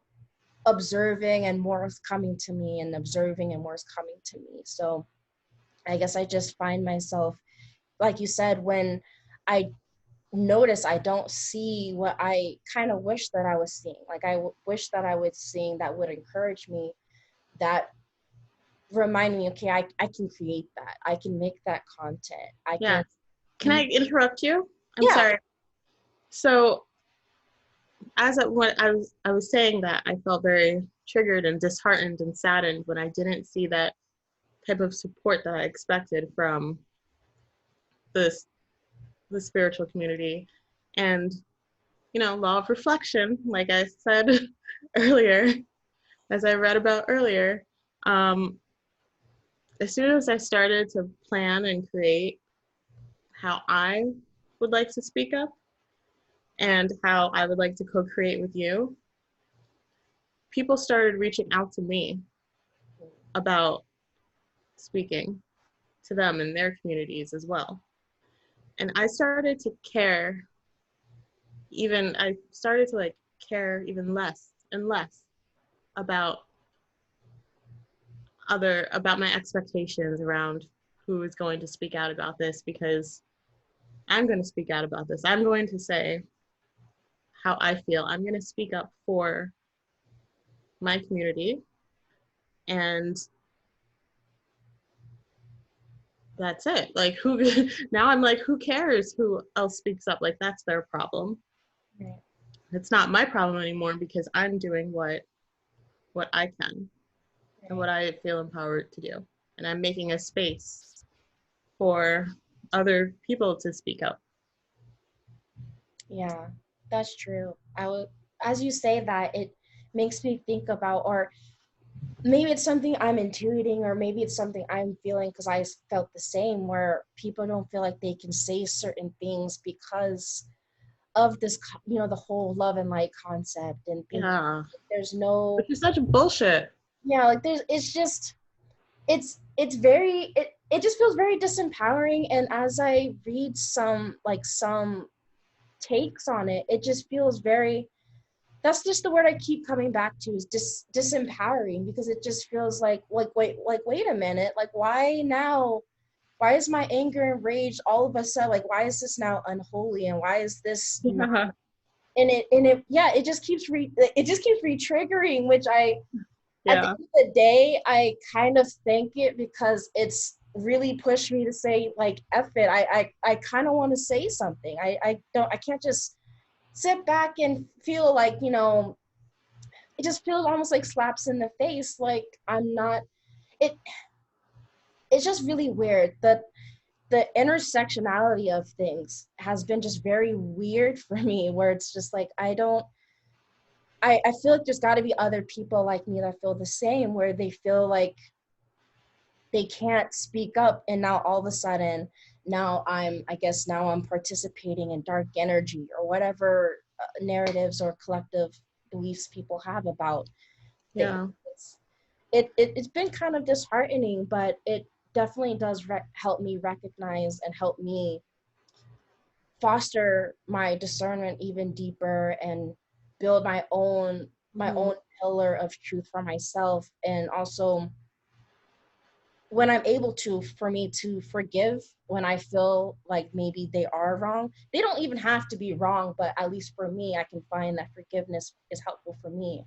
observing, and more is coming to me, and observing and more is coming to me. So I guess I just find myself, like you said, when I notice I don't see what I kind of wish that I was seeing. Like wish that I was seeing that would encourage me, that remind me, okay, I can create that. I can make that content. I can. Yes. Can I interrupt you? I'm Yeah. sorry. So what I was saying that I felt very triggered and disheartened and saddened when I didn't see that type of support that I expected from this the spiritual community. And law of reflection, like I said earlier, as I read about earlier, um, as soon as I started to plan and create how I would like to speak up and how I would like to co-create with you, people started reaching out to me about speaking to them in their communities as well. And I started to care, even I started to care even less and less about my expectations around who is going to speak out about this, because I'm going to speak out about this. I'm going to say how I feel. I'm going to speak up for my community, and that's it. Like, who now I'm like, who cares who else speaks up? Like, that's their problem. Right. It's not my problem anymore, because I'm doing what I can and what I feel empowered to do. And I'm making a space for other people to speak up. Yeah, that's true. As you say that, it makes me think about, or maybe it's something I'm intuiting, or maybe it's something I'm feeling because I felt the same, where people don't feel like they can say certain things because of this, the whole love and light concept, and thinking Yeah. there's no, Which is such bullshit. yeah, like it's just, it's very, it just feels very disempowering. And as I read some takes on it, it just feels very, that's just the word I keep coming back to, is disempowering, because it just feels wait a minute, like, why now? Why is my anger and rage all of a sudden, like, why is this now unholy, and why is this not? Yeah. And it yeah, it just keeps re-triggering, which at the Yeah. end of the day, I kind of thank it, because it's really pushed me to say, like, F it. I kind of want to say something. I can't just sit back and feel like, it just feels almost like slaps in the face. Like, I'm not, it, it's just really weird that the intersectionality of things has been just very weird for me, where it's just like, I feel like there's got to be other people like me that feel the same, where they feel like they can't speak up, and now all of a sudden, now I'm participating in dark energy, or whatever narratives or collective beliefs people have about things. Yeah. It's been kind of disheartening, but it definitely does help me recognize and help me foster my discernment even deeper, and build my own pillar of truth for myself. And also, when I'm able to, for me to forgive when I feel like maybe they are wrong. They don't even have to be wrong, but at least for me, I can find that forgiveness is helpful for me,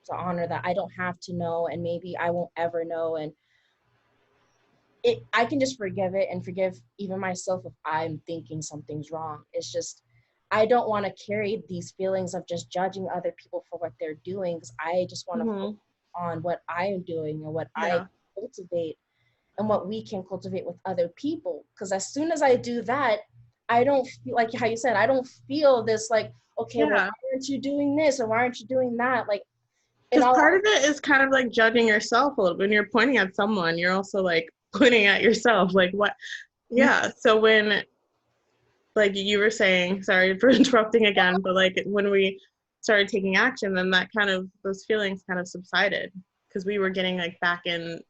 to honor that I don't have to know, and maybe I won't ever know. And I can just forgive it, and forgive even myself if I'm thinking something's wrong. It's just, I don't want to carry these feelings of just judging other people for what they're doing, because I just want to focus on what I am doing, and what I Yeah. cultivate, and what we can cultivate with other people. Because as soon as I do that, I don't feel like how you said, I don't feel this like, okay, well, Yeah. why aren't you doing this, or why aren't you doing that? Like, and Because all, part of it is kind of like judging yourself a little. When you're pointing at someone, you're also like pointing at yourself. Like, what? Yeah. So when, like you were saying, sorry for interrupting again, but like when we started taking action, then that kind of, those feelings kind of subsided, because we were getting like back in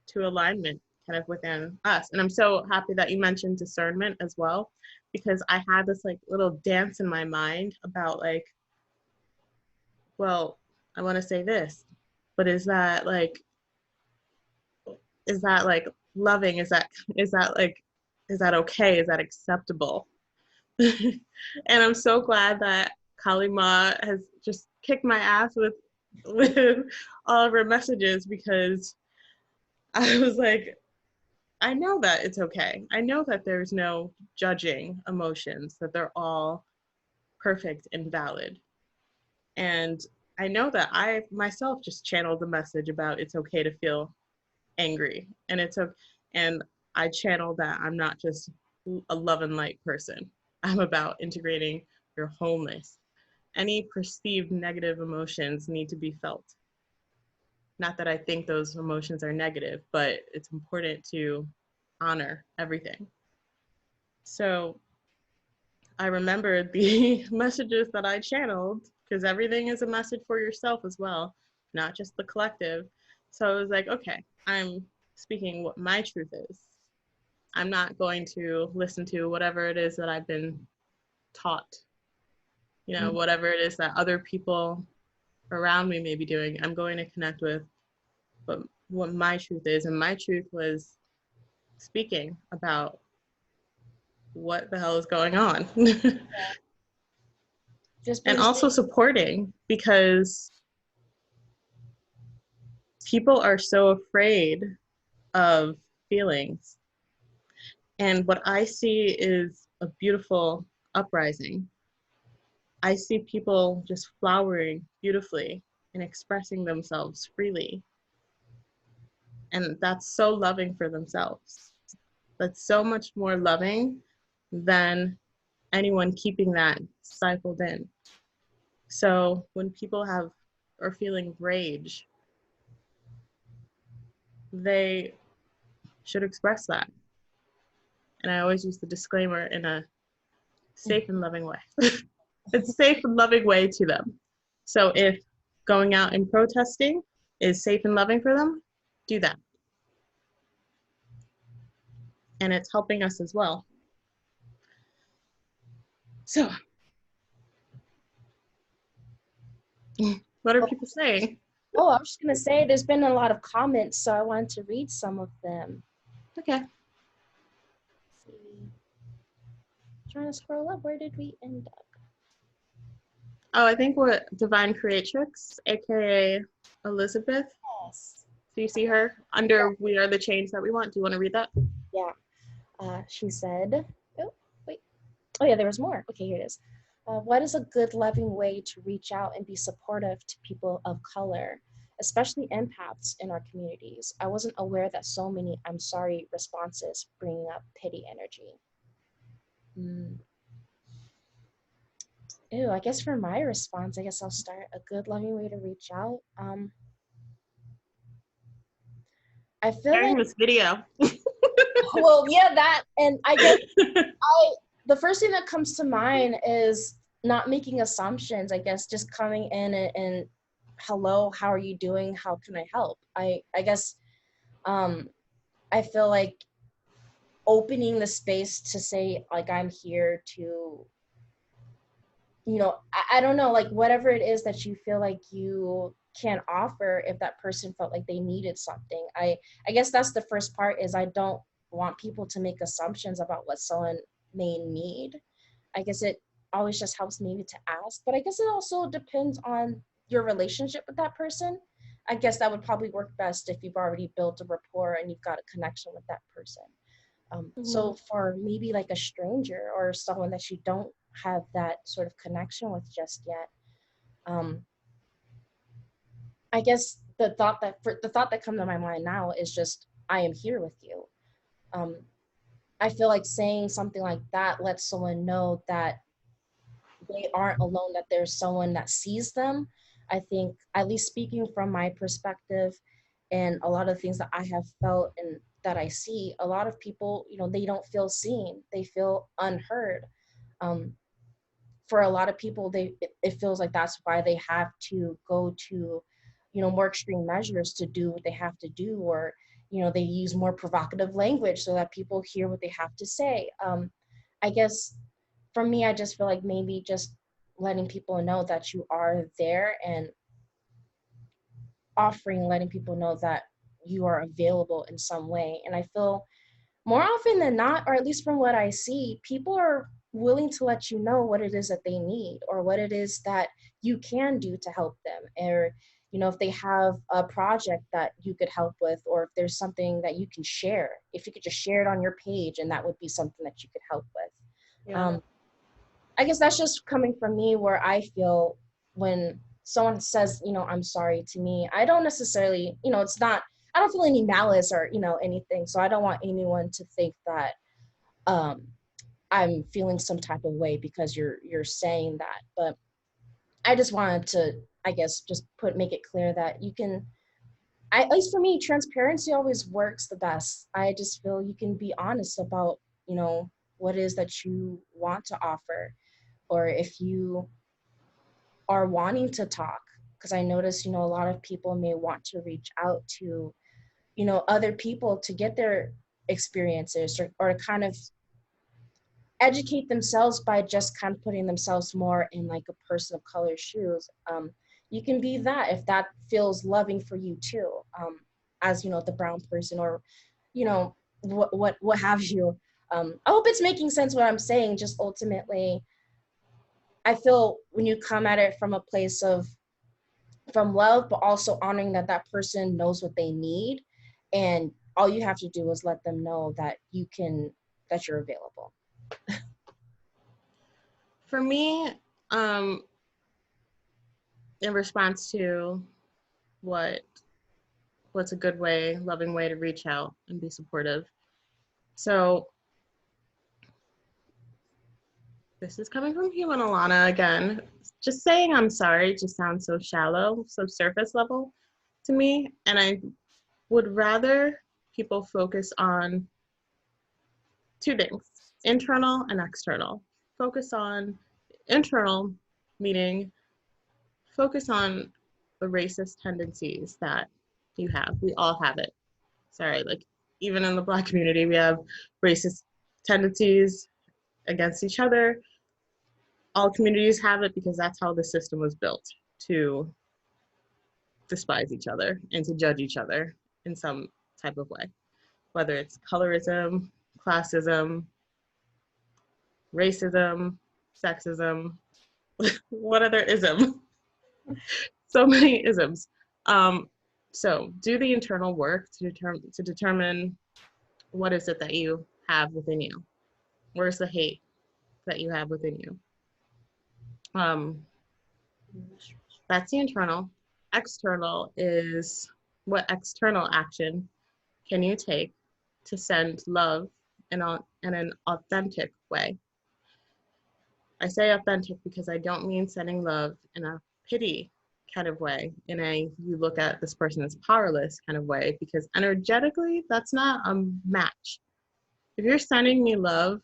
to alignment kind of within us. And I'm so happy that you mentioned discernment as well, because I had this like little dance in my mind about like, well, I want to say this, but is that like loving? Is that okay? Is that acceptable? And I'm so glad that Kalima has just kicked my ass with all of her messages, because I was like, I know that it's okay. I know that there's no judging emotions, that they're all perfect and valid. And I know that I myself just channeled the message about it's okay to feel angry, and it's okay. And I channeled that I'm not just a love and light person. I'm about integrating your wholeness. Any perceived negative emotions need to be felt. Not that I think those emotions are negative, but it's important to honor everything. So I remembered the messages that I channeled, because everything is a message for yourself as well, not just the collective. So I was like, okay, I'm speaking what my truth is. I'm not going to listen to whatever it is that I've been taught whatever it is that other people around me may be doing, I'm going to connect with what my truth is. And my truth was speaking about what the hell is going on. And also supporting, because people are so afraid of feelings. And what I see is a beautiful uprising. I see people just flowering beautifully and expressing themselves freely. And that's so loving for themselves. That's so much more loving than anyone keeping that stifled in. So when people are feeling rage, they should express that. And I always use the disclaimer in a safe and loving way. It's a safe and loving way to them. So if going out and protesting is safe and loving for them, do that. And it's helping us as well. So, what are people saying? Oh, I was just going to say there's been a lot of comments, so I wanted to read some of them. Okay. Let's see. Trying to scroll up. Where did we end up? Oh, I think what Divine Creatrix, aka Elizabeth. Yes. So you see her under "We Are the Change That We Want." Do you want to read that? Yeah. She said, oh, wait. Oh, yeah, there was more. Okay, here it is. What is a good, loving way to reach out and be supportive to people of color, especially empaths in our communities? I wasn't aware that so many "I'm sorry" responses bringing up pity energy. Ew, I guess for my response, I guess I'll start. A good, loving way to reach out. I feel Sharing like this video. well, yeah, that, and I guess the first thing that comes to mind is not making assumptions. I guess just coming in and hello, how are you doing? How can I help? I guess I feel like opening the space to say, like, I'm here to, I don't know, like, whatever it is that you feel like you can offer, if that person felt like they needed something. I guess that's the first part, is I don't want people to make assumptions about what someone may need. I guess it always just helps maybe to ask, but I guess it also depends on your relationship with that person. I guess that would probably work best if you've already built a rapport and you've got a connection with that person. So for maybe like a stranger or someone that you don't have that sort of connection with just yet, I guess the thought that comes to my mind now is just, I am here with you. I feel like saying something like that lets someone know that they aren't alone, that there's someone that sees them. I think, at least speaking from my perspective and a lot of things that I have felt and that I see, a lot of people, they don't feel seen. They feel unheard. For a lot of people, it feels like that's why they have to go to, more extreme measures to do what they have to do, or, they use more provocative language so that people hear what they have to say. I guess for me, I just feel like maybe just letting people know that you are there and letting people know that you are available in some way. And I feel more often than not, or at least from what I see, people are willing to let you know what it is that they need, or what it is that you can do to help them. Or, if they have a project that you could help with, or if there's something that you can share, if you could just share it on your page, and that would be something that you could help with. Yeah. I guess that's just coming from me, where I feel when someone says, I'm sorry to me, I don't necessarily, I don't feel any malice or, anything. So I don't want anyone to think that I'm feeling some type of way because you're saying that. But I just wanted to, I guess, just make it clear that you can, at least for me, transparency always works the best. I just feel you can be honest about, what it is that you want to offer, or if you are wanting to talk. Because I notice, a lot of people may want to reach out to, other people to get their experiences, or kind of educate themselves by just kind of putting themselves more in like a person of color's shoes. You can be that if that feels loving for you too, as you know, the brown person, or you know, what have you. I hope it's making sense what I'm saying. Just ultimately, I feel when you come at it from a place of from love, but also honoring that that person knows what they need, and all you have to do is let them know that you can, that you're available. For me, in response to what's a good way, loving way to reach out and be supportive. So this is coming from human Alanna again. Just saying I'm sorry just sounds so shallow, so surface level to me. And I would rather people focus on two things, internal and external. Focus on internal, meaning focus on the racist tendencies that you have. We all have it. Sorry, like even in the Black community, we have racist tendencies against each other. All communities have it because that's how the system was built, to despise each other and to judge each other in some type of way, whether it's colorism, classism, racism, sexism, what other ism? So many isms. So do the internal work to determine what is it that you have within you. Where's the hate that you have within you? That's the internal. External is what external action can you take to send love in an authentic way. I say authentic because I don't mean sending love in a pity kind of way, in a you look at this person as powerless kind of way, because energetically that's not a match. If you're sending me love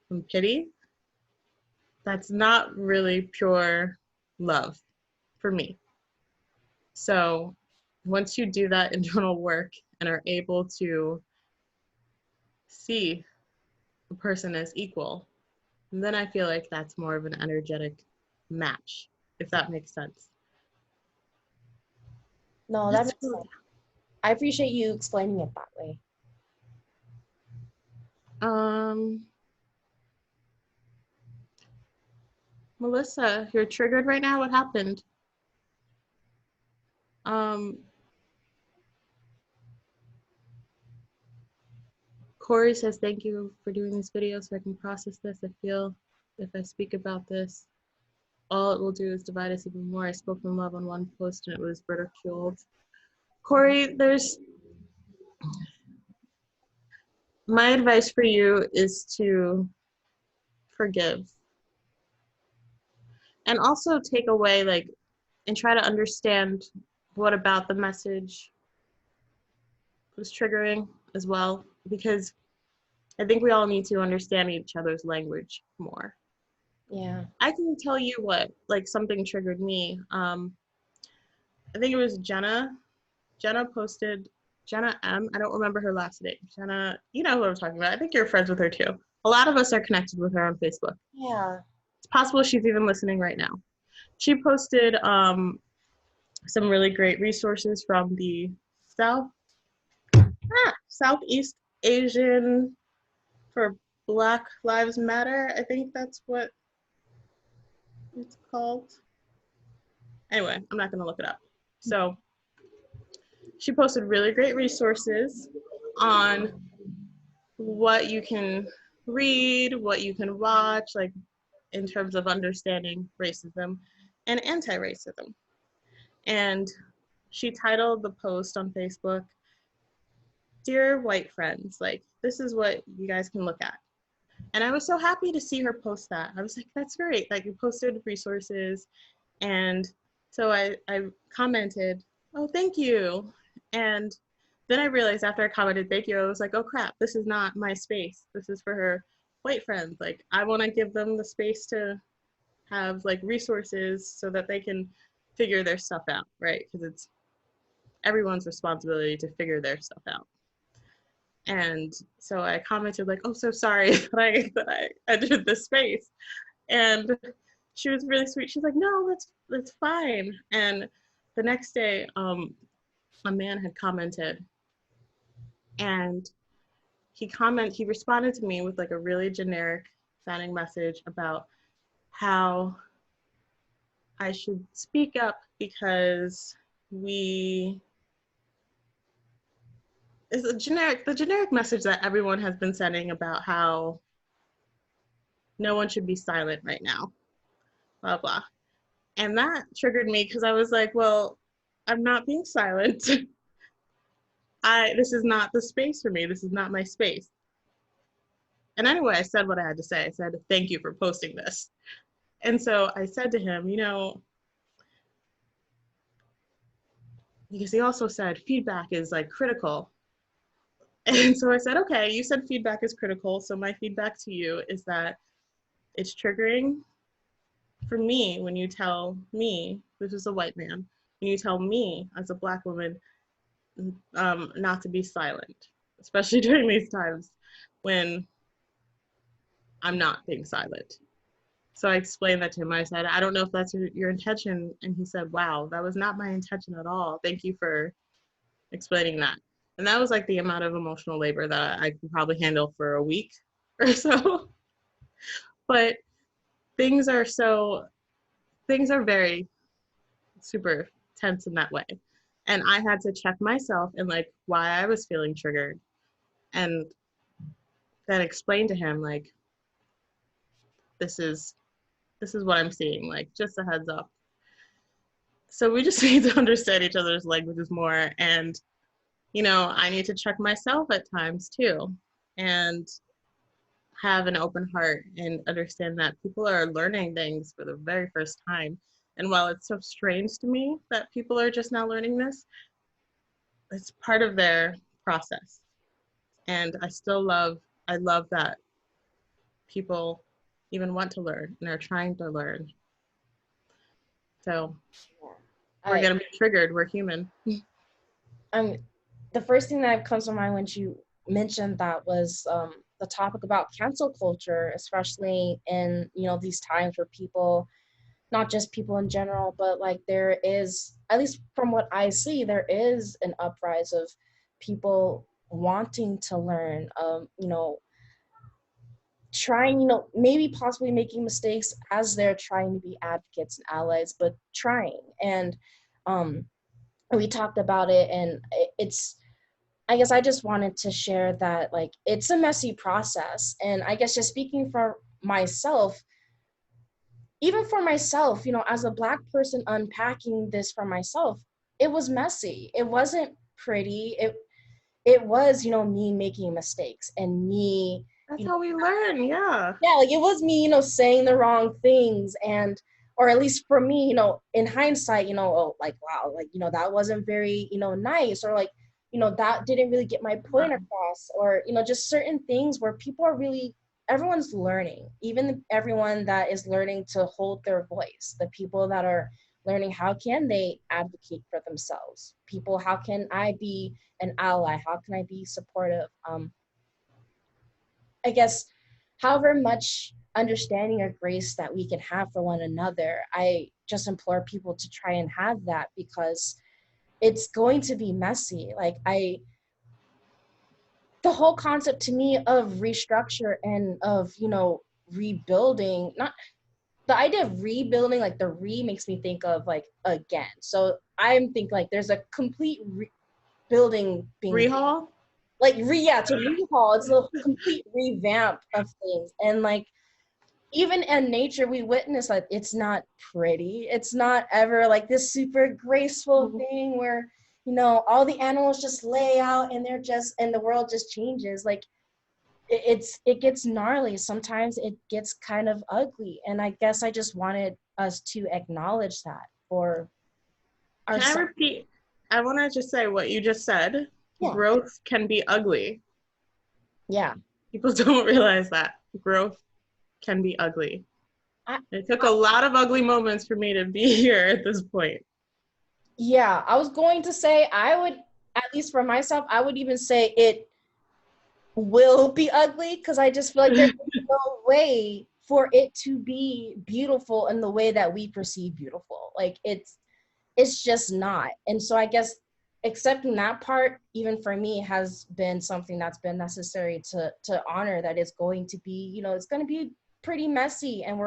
from pity, that's not really pure love for me. So once you do that internal work and are able to see a person as equal, then I feel like that's more of an energetic match, if that makes sense. No, that makes sense. I appreciate you explaining it that way. Melissa, you're triggered right now. What happened? Corey says, thank you for doing this video so I can process this. I feel if I speak about this, all it will do is divide us even more. I spoke from love on one post and it was ridiculed. Corey, my advice for you is to forgive. And also take away, like, and try to understand what about the message was triggering as well, because I think we all need to understand each other's language more. Yeah. I can tell you what, like, something triggered me. I think it was Jenna. Jenna posted, Jenna M. I don't remember her last name. Jenna, you know who I'm talking about. I think you're friends with her too. A lot of us are connected with her on Facebook. Yeah. It's possible she's even listening right now. She posted some really great resources from the Southeast Asian for Black Lives Matter. I think that's what it's called. Anyway, I'm not going to look it up. So she posted really great resources on what you can read, what you can watch, like in terms of understanding racism and anti-racism. And she titled the post on Facebook, Dear White Friends, like, this is what you guys can look at. And I was so happy to see her post that. I was like, that's great. Like, you posted resources. And so I commented, oh, thank you. And then I realized after I commented, thank you, I was like, oh crap, this is not my space. This is for her white friends. Like, I want to give them the space to have like resources so that they can figure their stuff out, right? Because it's everyone's responsibility to figure their stuff out. And so I commented like, oh, so sorry that I entered this space. And she was really sweet. She's like, no, that's fine. And the next day, a man had commented, and he responded to me with like a really generic sounding message about how I should speak up because we is the generic message that everyone has been sending about how no one should be silent right now, blah blah. And that triggered me because I was like, well, I'm not being silent. This is not the space for me. This is not my space. And anyway, I said what I had to say. I said, thank you for posting this. And so I said to him, because he also said feedback is like critical. And so I said, okay, you said feedback is critical. So my feedback to you is that it's triggering for me when you tell me, this is a white man, when you tell me as a Black woman not to be silent, especially during these times when I'm not being silent. So I explained that to him. I said, I don't know if that's your intention. And he said, wow, that was not my intention at all. Thank you for explaining that. And that was like the amount of emotional labor that I could probably handle for a week or so. But things are very super tense in that way. And I had to check myself and like why I was feeling triggered, and then explain to him like, this is what I'm seeing, like just a heads up. So we just need to understand each other's languages more. And, I need to check myself at times too, and have an open heart and understand that people are learning things for the very first time. And while it's so strange to me that people are just now learning this, it's part of their process. And I love that people even want to learn and are trying to learn. So we're going to be triggered. We're human. The first thing that comes to mind when you mentioned that was the topic about cancel culture, especially in these times where people, not just people in general, but like there is, at least from what I see, there is an uprise of people wanting to learn, trying, maybe possibly making mistakes as they're trying to be advocates and allies, but trying. And we talked about it, and it's, I guess I just wanted to share that like it's a messy process. And I guess just speaking for myself, even for myself, as a Black person unpacking this for myself, it was messy. It wasn't pretty. It was, me making mistakes and me. That's how we learn, yeah. Yeah, like it was me, saying the wrong things, and or at least for me, in hindsight, oh, like wow, like that wasn't very, nice, or like that didn't really get my point across, or just certain things where people are really, everyone's learning, even everyone that is learning to hold their voice, the people that are learning how can they advocate for themselves, people, how can I be an ally, how can I be supportive, I guess however much understanding or grace that we can have for one another, I just implore people to try and have that, because it's going to be messy. Like the whole concept to me of restructure and of, rebuilding, not the idea of rebuilding, like the makes me think of like again. So I'm thinking like there's a complete rebuilding being rehaul. Like to rehaul. It's a complete revamp of things. And like even in nature, we witness like it's not pretty. It's not ever like this super graceful thing where all the animals just lay out and and the world just changes. Like it gets gnarly. Sometimes it gets kind of ugly. And I guess I just wanted us to acknowledge that for ourselves. Can I repeat? I want to just say what you just said. Yeah. Growth can be ugly. Yeah. People don't realize that. Growth can be ugly. It took a lot of ugly moments for me to be here at this point. Yeah, I was going to say, I would, at least for myself, I would even say will be ugly, because I just feel like there's no way for it to be beautiful in the way that we perceive beautiful. Like it's just not. And so I guess accepting that part, even for me, has been something that's been necessary to honor, that it's going to be, you know, it's going to be pretty messy, and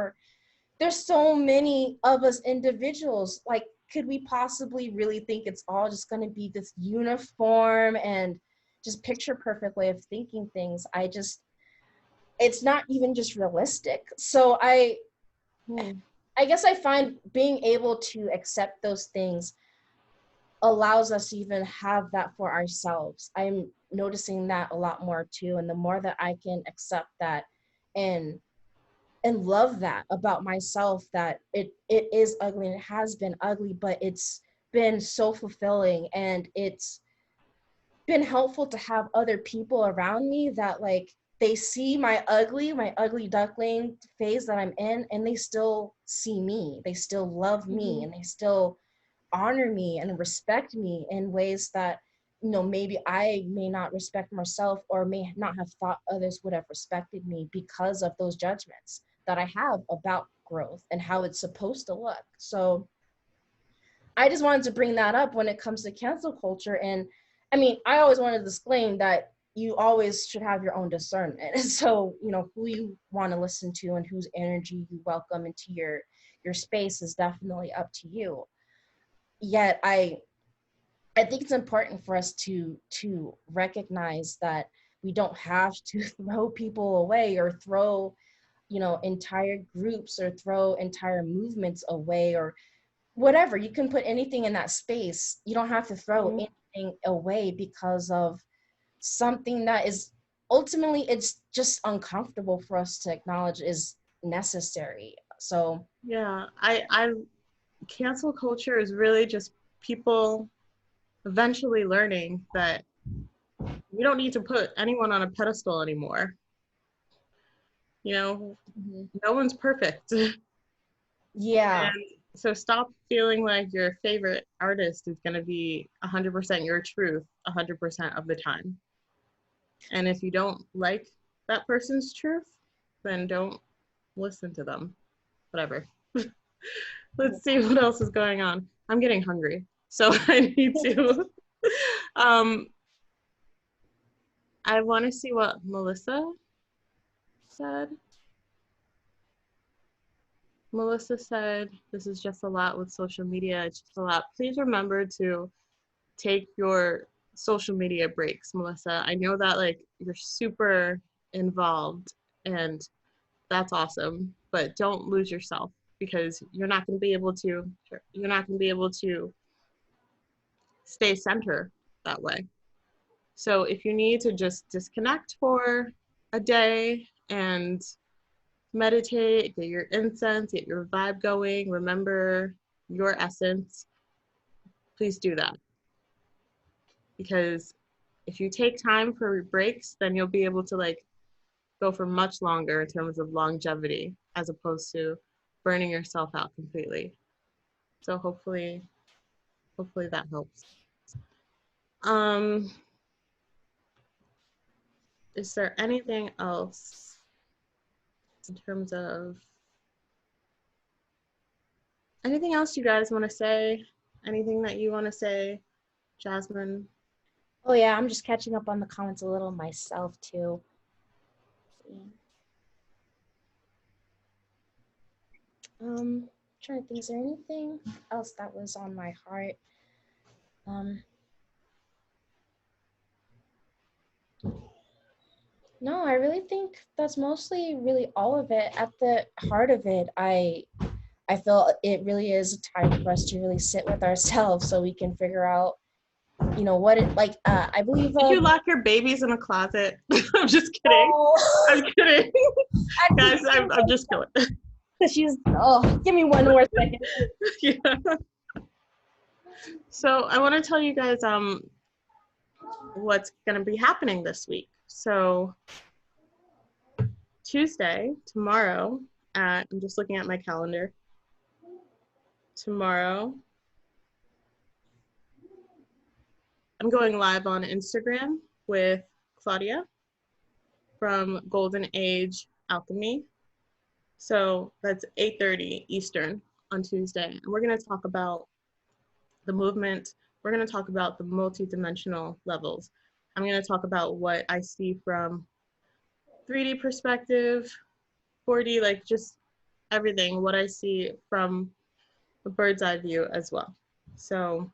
there's so many of us individuals. Like, could we possibly really think it's all just going to be this uniform and just picture perfect way of thinking things? It's not even just realistic. So I guess I find being able to accept those things allows us to even have that for ourselves. I'm noticing that a lot more too. And the more that I can accept that and love that about myself, that it is ugly and it has been ugly, but it's been so fulfilling, and it's been helpful to have other people around me that, like, they see my ugly duckling phase that I'm in, and they still see me, they still love me, and they still honor me and respect me in ways that, you know, maybe I may not respect myself, or may not have thought others would have respected me, because of those judgments that I have about growth and how it's supposed to look. So I just wanted to bring that up when it comes to cancel culture. And I mean, I always want to disclaim that you always should have your own discernment. And so, you know, who you want to listen to and whose energy you welcome into your space is definitely up to you. Yet I think it's important for us to recognize that we don't have to throw people away, or throw, you know, entire groups, or throw entire movements away, or whatever. You can put anything in that space. You don't have to throw anything away because of something that is ultimately, it's just uncomfortable for us to acknowledge is necessary. So Yeah, I cancel culture is really just people eventually learning that we don't need to put anyone on a pedestal anymore. You know, no one's perfect. yeah. And so stop feeling like your favorite artist is going to be 100% your truth 100% of the time. And if you don't like that person's truth, then don't listen to them. Whatever. Let's see what else is going on. I'm getting hungry, so I need to. um, I want to see what Melissa said. Melissa said, this is just a lot with social media. It's just a lot. Please remember to take your social media breaks, Melissa. I know that like you're super involved and that's awesome, but don't lose yourself, because you're not going to be able to stay center that way. So if you need to just disconnect for a day and meditate, get your incense, get your vibe going, remember your essence, please do that. Because if you take time for breaks, then you'll be able to like go for much longer in terms of longevity, as opposed to burning yourself out completely. So hopefully that helps. Um, is there anything else in terms of anything else you guys want to say? Anything that you want to say, Jasmine? Oh yeah, I'm just catching up on the comments a little myself too. Trying to think, is there anything else that was on my heart? No, I really think that's mostly really all of it. At the heart of it, I feel it really is a time for us to really sit with ourselves, so we can figure out, you know, what it like. I believe. Did you lock your babies in a closet? I'm just kidding. Oh, I'm kidding. Guys, I'm just kidding. she's. Oh, give me one more second. Yeah. So I want to tell you guys what's going to be happening this week. So Tuesday, tomorrow, I'm just looking at my calendar. Tomorrow, I'm going live on Instagram with Claudia. from Golden Age Alchemy. So that's 8:30 Eastern on Tuesday. And we're going to talk about the movement. We're going to talk about the multidimensional levels. I'm going to talk about what I see from 3D perspective, 4D, like just everything, what I see from a bird's eye view as well. So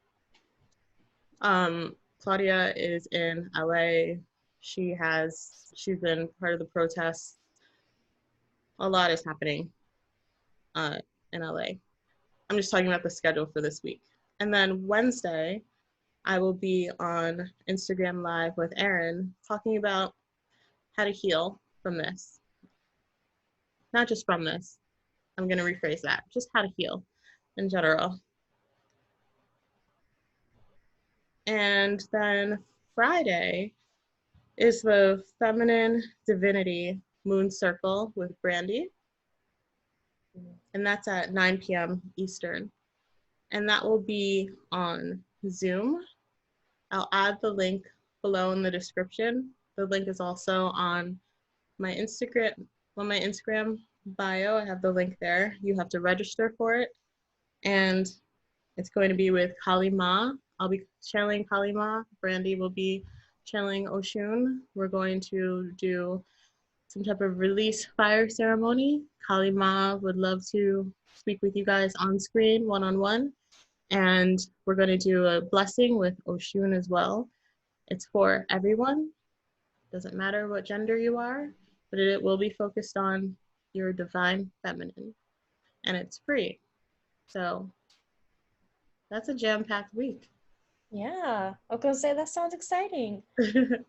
Claudia is in LA. She's been part of the protests. A lot is happening in LA. I'm just talking about the schedule for this week. And then Wednesday, I will be on Instagram Live with Erin talking about how to heal from this. Not just from this. I'm going to rephrase that. Just how to heal in general. And then Friday is the Feminine Divinity Moon Circle with Brandy. And that's at 9 p.m. Eastern. And that will be on Zoom. I'll add the link below in the description. The link is also on my Instagram bio. I have the link there. You have to register for it. And it's going to be with Kali Ma. I'll be channeling Kali Ma. Brandy will be channeling Oshun. We're going to do some type of release fire ceremony. Kali Ma would love to speak with you guys on screen, one-on-one. And we're going to do a blessing with Oshun as well. It's for everyone. Doesn't matter what gender you are, but it will be focused on your divine feminine. And it's free. So that's a jam-packed week. Yeah, I was gonna say that sounds exciting. And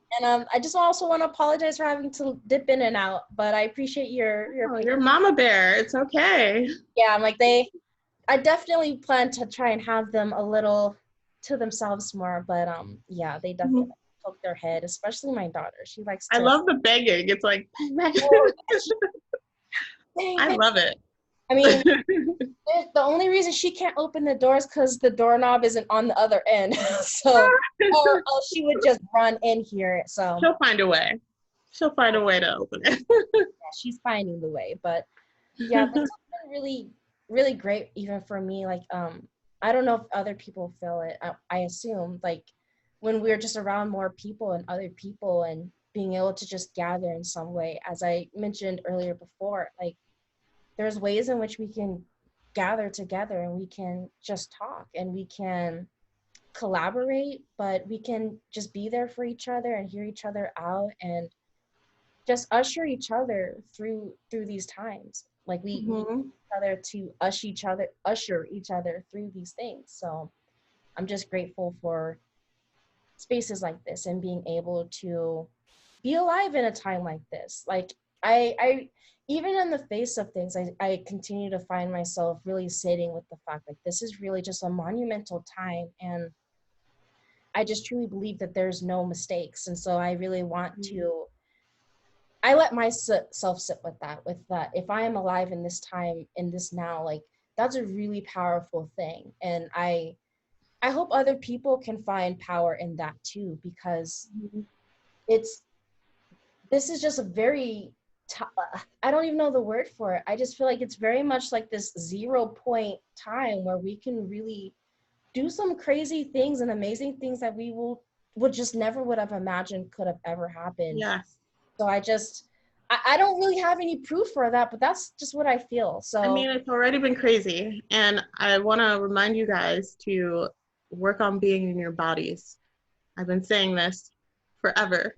I just also want to apologize for having to dip in and out, but I appreciate your mama bear. It's okay. Yeah, I'm like I definitely plan to try and have them a little to themselves more, but yeah, they definitely poke their head, especially my daughter. She likes to. I love the begging. It's like I love it. I mean, the only reason she can't open the doors because the doorknob isn't on the other end. So or she would just run in here. So she'll find a way. She'll find a way to open it. Yeah, she's finding the way. But yeah, this has been really, really great even for me. Like, I don't know if other people feel it. I assume like when we're just around more people and other people and being able to just gather in some way, as I mentioned earlier before, like there's ways in which we can gather together and we can just talk and we can collaborate, but we can just be there for each other and hear each other out and just usher each other through these times. Like we need each other to usher each other through these things. So I'm just grateful for spaces like this and being able to be alive in a time like this. Like I even in the face of things, I continue to find myself really sitting with the fact that this is really just a monumental time. And I just truly believe that there's no mistakes. And so I really want to, I let myself sit with that. If I am alive in this time, in this now, like that's a really powerful thing. And I hope other people can find power in that too, because this is just a very, I don't even know the word for it. I just feel like it's very much like this 0 point time where we can really do some crazy things and amazing things that we would just never would have imagined could have ever happened. Yes. So I don't really have any proof for that, but that's just what I feel. So I mean, it's already been crazy. And I want to remind you guys to work on being in your bodies. I've been saying this forever.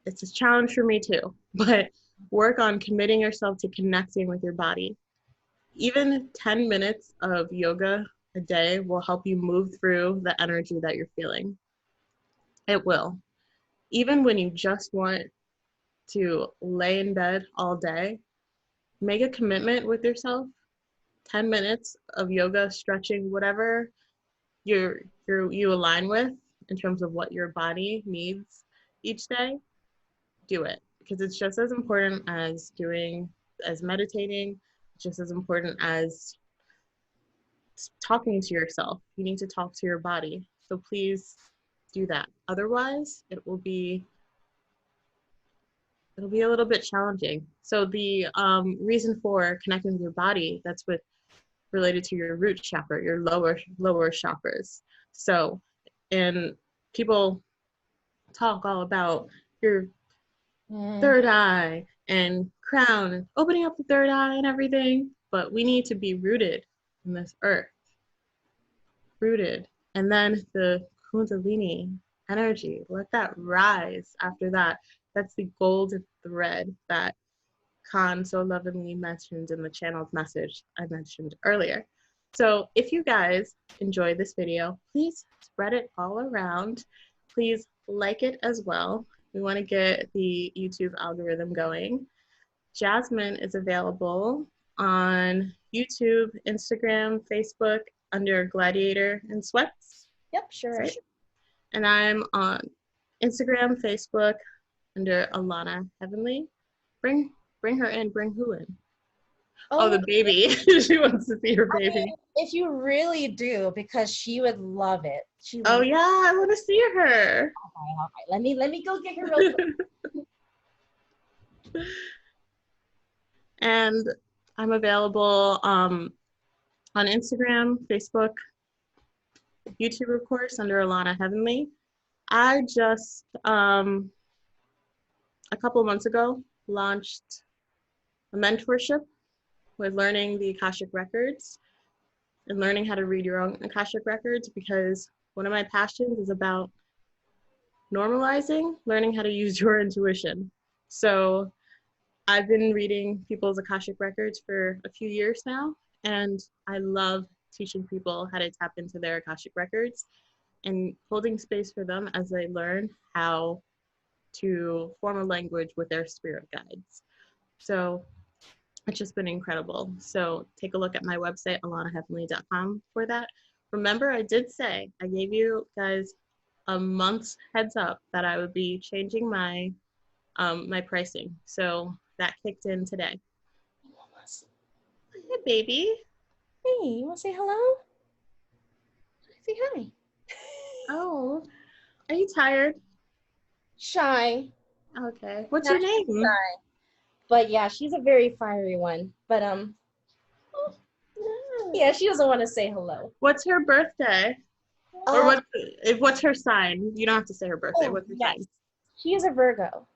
It's a challenge for me too, but work on committing yourself to connecting with your body. Even 10 minutes of yoga a day will help you move through the energy that you're feeling. It will. Even when you just want to lay in bed all day, make a commitment with yourself. 10 minutes of yoga, stretching, whatever you align with in terms of what your body needs each day, do it, because it's just as important as meditating, just as important as talking to yourself. You need to talk to your body. So please do that. Otherwise, it will be it'll be a little bit challenging. So the reason for connecting with your body, that's what related to your root chakra, your lower chakras. So, and people talk all about your third eye and crown and opening up the third eye and everything, but we need to be rooted in this earth, rooted. And then the Kundalini energy, let that rise after that. That's the golden thread that Khan so lovingly mentioned in the channeled message I mentioned earlier. So if you guys enjoyed this video, please spread it all around. Please like it as well. We want to get the YouTube algorithm going. Jasmine is available on YouTube, Instagram, Facebook under Gladiator and Sweats. Yep, sure. Right? And I'm on Instagram, Facebook under Alanna Heavenly. Bring her in. Bring who in? Oh, the baby. She wants to see her baby. If you really do, because she would love it. Oh yeah, I want to see her. Okay. Let me go get her real quick. And I'm available on Instagram, Facebook, YouTube, of course, under Alanna Heavenly. I just a couple of months ago launched a mentorship with learning the Akashic Records and learning how to read your own Akashic Records, because one of my passions is about normalizing learning how to use your intuition. So I've been reading people's Akashic Records for a few years now, and I love teaching people how to tap into their Akashic Records and holding space for them as they learn how to form a language with their spirit guides. So it's just been incredible. So take a look at my website, alannaheavenly.com, for that. Remember, I did say, I gave you guys a month's heads up that I would be changing my my pricing. So that kicked in today. Hey, baby. Hey, you want to say hello? Say hi. Oh, are you tired? Shy. Okay. What's your name? Shy. But yeah, she's a very fiery one. But yeah, she doesn't want to say hello. What's her birthday? Or what's her sign? You don't have to say her birthday. What's her sign? She is a Virgo.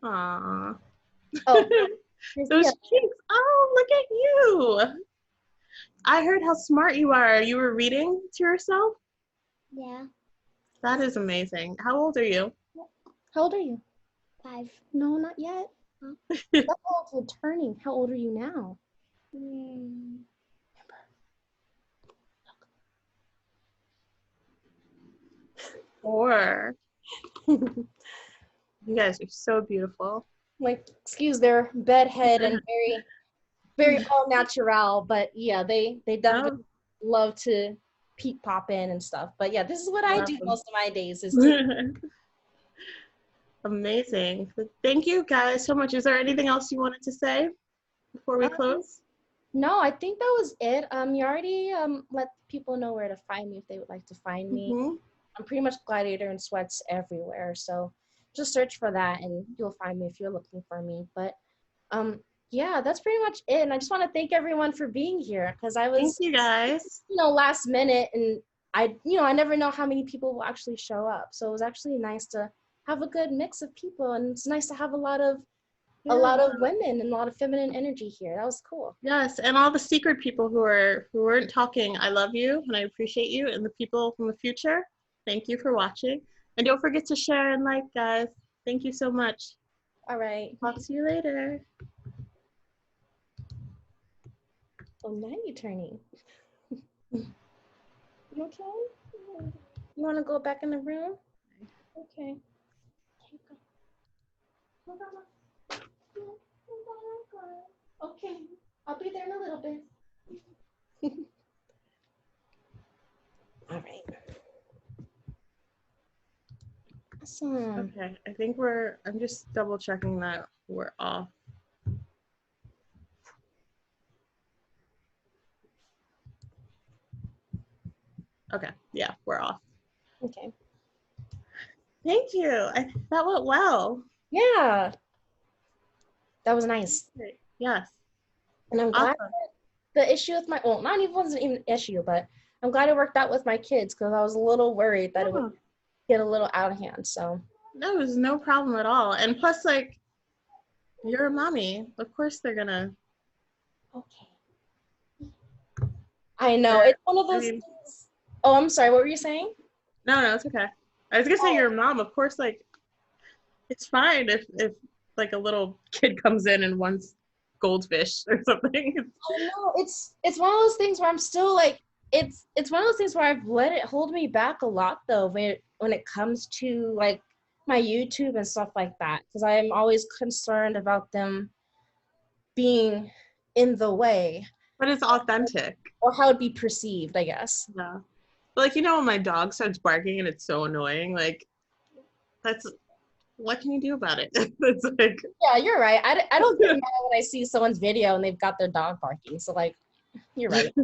Aww. Oh, those cheeks. Oh, look at you. I heard how smart you are. You were reading to yourself? Yeah. That is amazing. How old are you? How old are you? 5. No, not yet. That's how old you're turning. How old are you now? Mm. 4. You guys are so beautiful. Like, excuse their bedhead and very all natural, but yeah, they definitely love to peep pop in and stuff. But yeah, this is what I do most of my days is Amazing. Thank you guys so much. Is there anything else you wanted to say before we close? No, I think that was it. You already let people know where to find me if they would like to find me. I'm pretty much Gladiator and Sweats everywhere, so just search for that and you'll find me if you're looking for me. But yeah, that's pretty much it. And I just want to thank everyone for being here, because I was, thank you guys, last minute, and I never know how many people will actually show up. So it was actually nice to have a good mix of people, and it's nice to have a lot of women and a lot of feminine energy here. That was cool. Yes, and all the secret people who weren't talking, I love you and I appreciate you, and the people from the future, thank you for watching. And don't forget to share and like, guys. Thank you so much. All right. Talk to you later. Oh, now you're turning. You okay? You want to go back in the room? Okay. Okay, I'll be there in a little bit. All right. Awesome. Okay, I think I'm just double checking that we're off. Okay, yeah, we're off. Okay. Thank you. That went well. Yeah. That was nice. Great. Yes. And I'm glad Awesome. the issue with my, well, not even wasn't even an issue, but I'm glad it worked out with my kids because I was a little worried that it would Oh, get a little out of hand. So no, it was no problem at all. And plus, like, you're a mommy. Of course they're gonna. okay. I know. they're- It's one of I those mean, things. Oh, I'm sorry. What were you saying? no, it's okay. I was gonna say Oh, you're a mom. Of course, like, it's fine if like a little kid comes in and wants goldfish or something. I know. It's one of those things where I'm still like, it's one of those things where I've let it hold me back a lot though when it comes to like my YouTube and stuff like that because I'm always concerned about them being in the way But it's authentic. or how it'd be perceived, I guess. Yeah. But like, you know, when my dog starts barking and it's so annoying, like, that's what can you do about it? It's like, Yeah, you're right. I don't get mad when I see someone's video and they've got their dog barking. So like, you're right.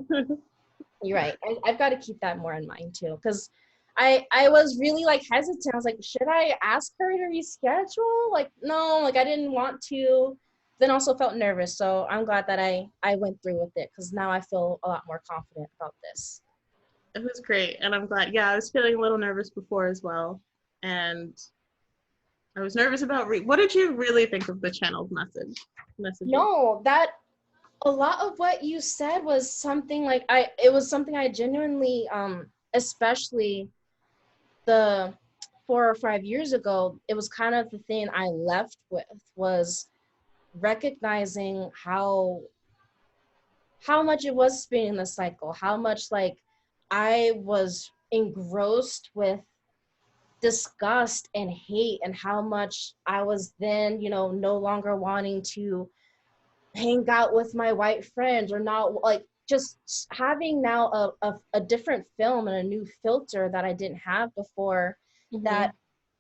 You're right. I've got to keep that more in mind too, because I was really like hesitant. I was like, should I ask her to reschedule? Like, no, like I didn't want to. Then also felt nervous. So I'm glad that I went through with it because now I feel a lot more confident about this. it was great. And I'm glad. Yeah, I was feeling a little nervous before as well. And I was nervous about what did you really think of the channel's messages? No, that a lot of what you said was something like it was something I genuinely especially the 4 or 5 years ago, it was kind of the thing I left with was recognizing how much it was spinning the cycle, how much like I was engrossed with disgust and hate and how much I was then, no longer wanting to hang out with my white friends or not like just having now a different film and a new filter that I didn't have before that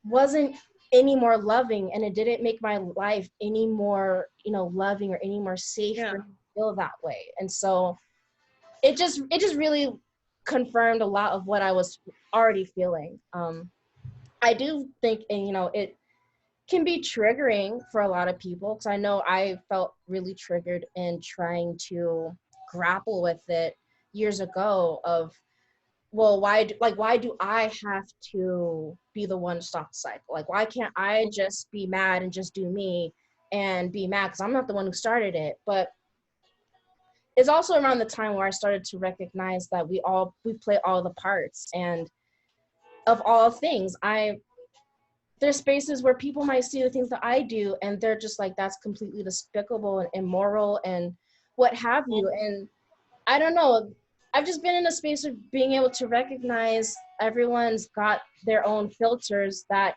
wasn't any more loving and it didn't make my life any more loving or any more safe Yeah. for me to feel that way. And so it just really confirmed a lot of what I was already feeling. I do think, and it can be triggering for a lot of people because I know I felt really triggered in trying to grapple with it years ago of, well, why do I have to be the one to stop the cycle? Like, why can't I just be mad and just do me and be mad because I'm not the one who started it? But it's also around the time where I started to recognize that we play all the parts, and of all things, there's spaces where people might see the things that I do and they're just like, that's completely despicable and immoral and what have you. And I don't know, I've just been in a space of being able to recognize everyone's got their own filters that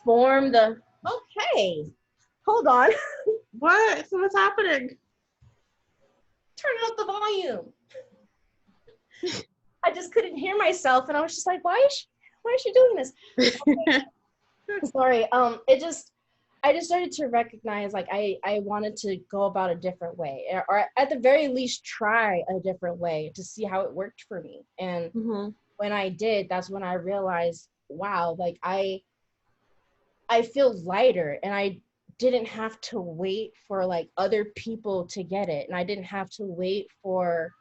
form okay, hold on. What? So what's happening? Turn up the volume. I just couldn't hear myself and I was just like, why is she doing this? Okay. Sorry. I just started to recognize like I wanted to go about a different way, or at the very least try a different way to see how it worked for me. And when I did, that's when I realized, wow, like I feel lighter and I didn't have to wait for like other people to get it. And I didn't have to wait for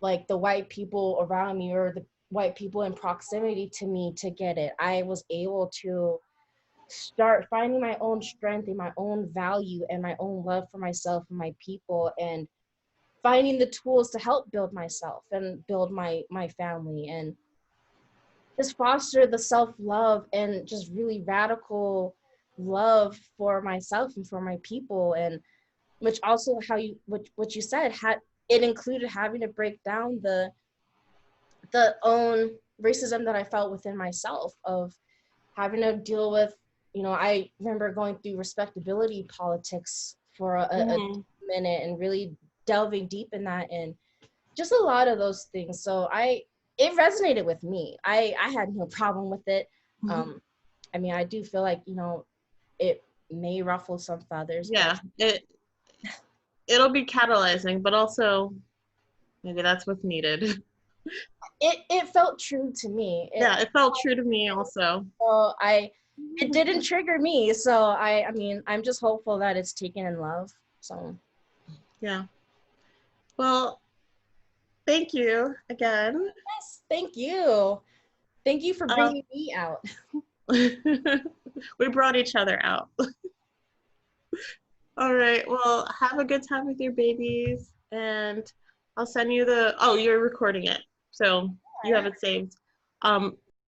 like the white people around me or the white people in proximity to me to get it. I was able to start finding my own strength and my own value and my own love for myself and my people and finding the tools to help build myself and build my family and just foster the self-love and just really radical love for myself and for my people. And which also what you said had it included having to break down the own racism that I felt within myself of having to deal with, I remember going through respectability politics for a minute and really delving deep in that and just a lot of those things. So it resonated with me. I had no problem with it. I mean, I do feel like, it may ruffle some feathers. Yeah, it'll be catalyzing, but also maybe that's what's needed. It felt true to me. Yeah, it felt true to me also. So it didn't trigger me. So I mean, I'm just hopeful that it's taken in love. So Yeah. Well, thank you again. yes, thank you. Thank you for bringing me out. We brought each other out. All right. Well, have a good time with your babies, and I'll send you the. Oh, you're recording it, so you have it saved.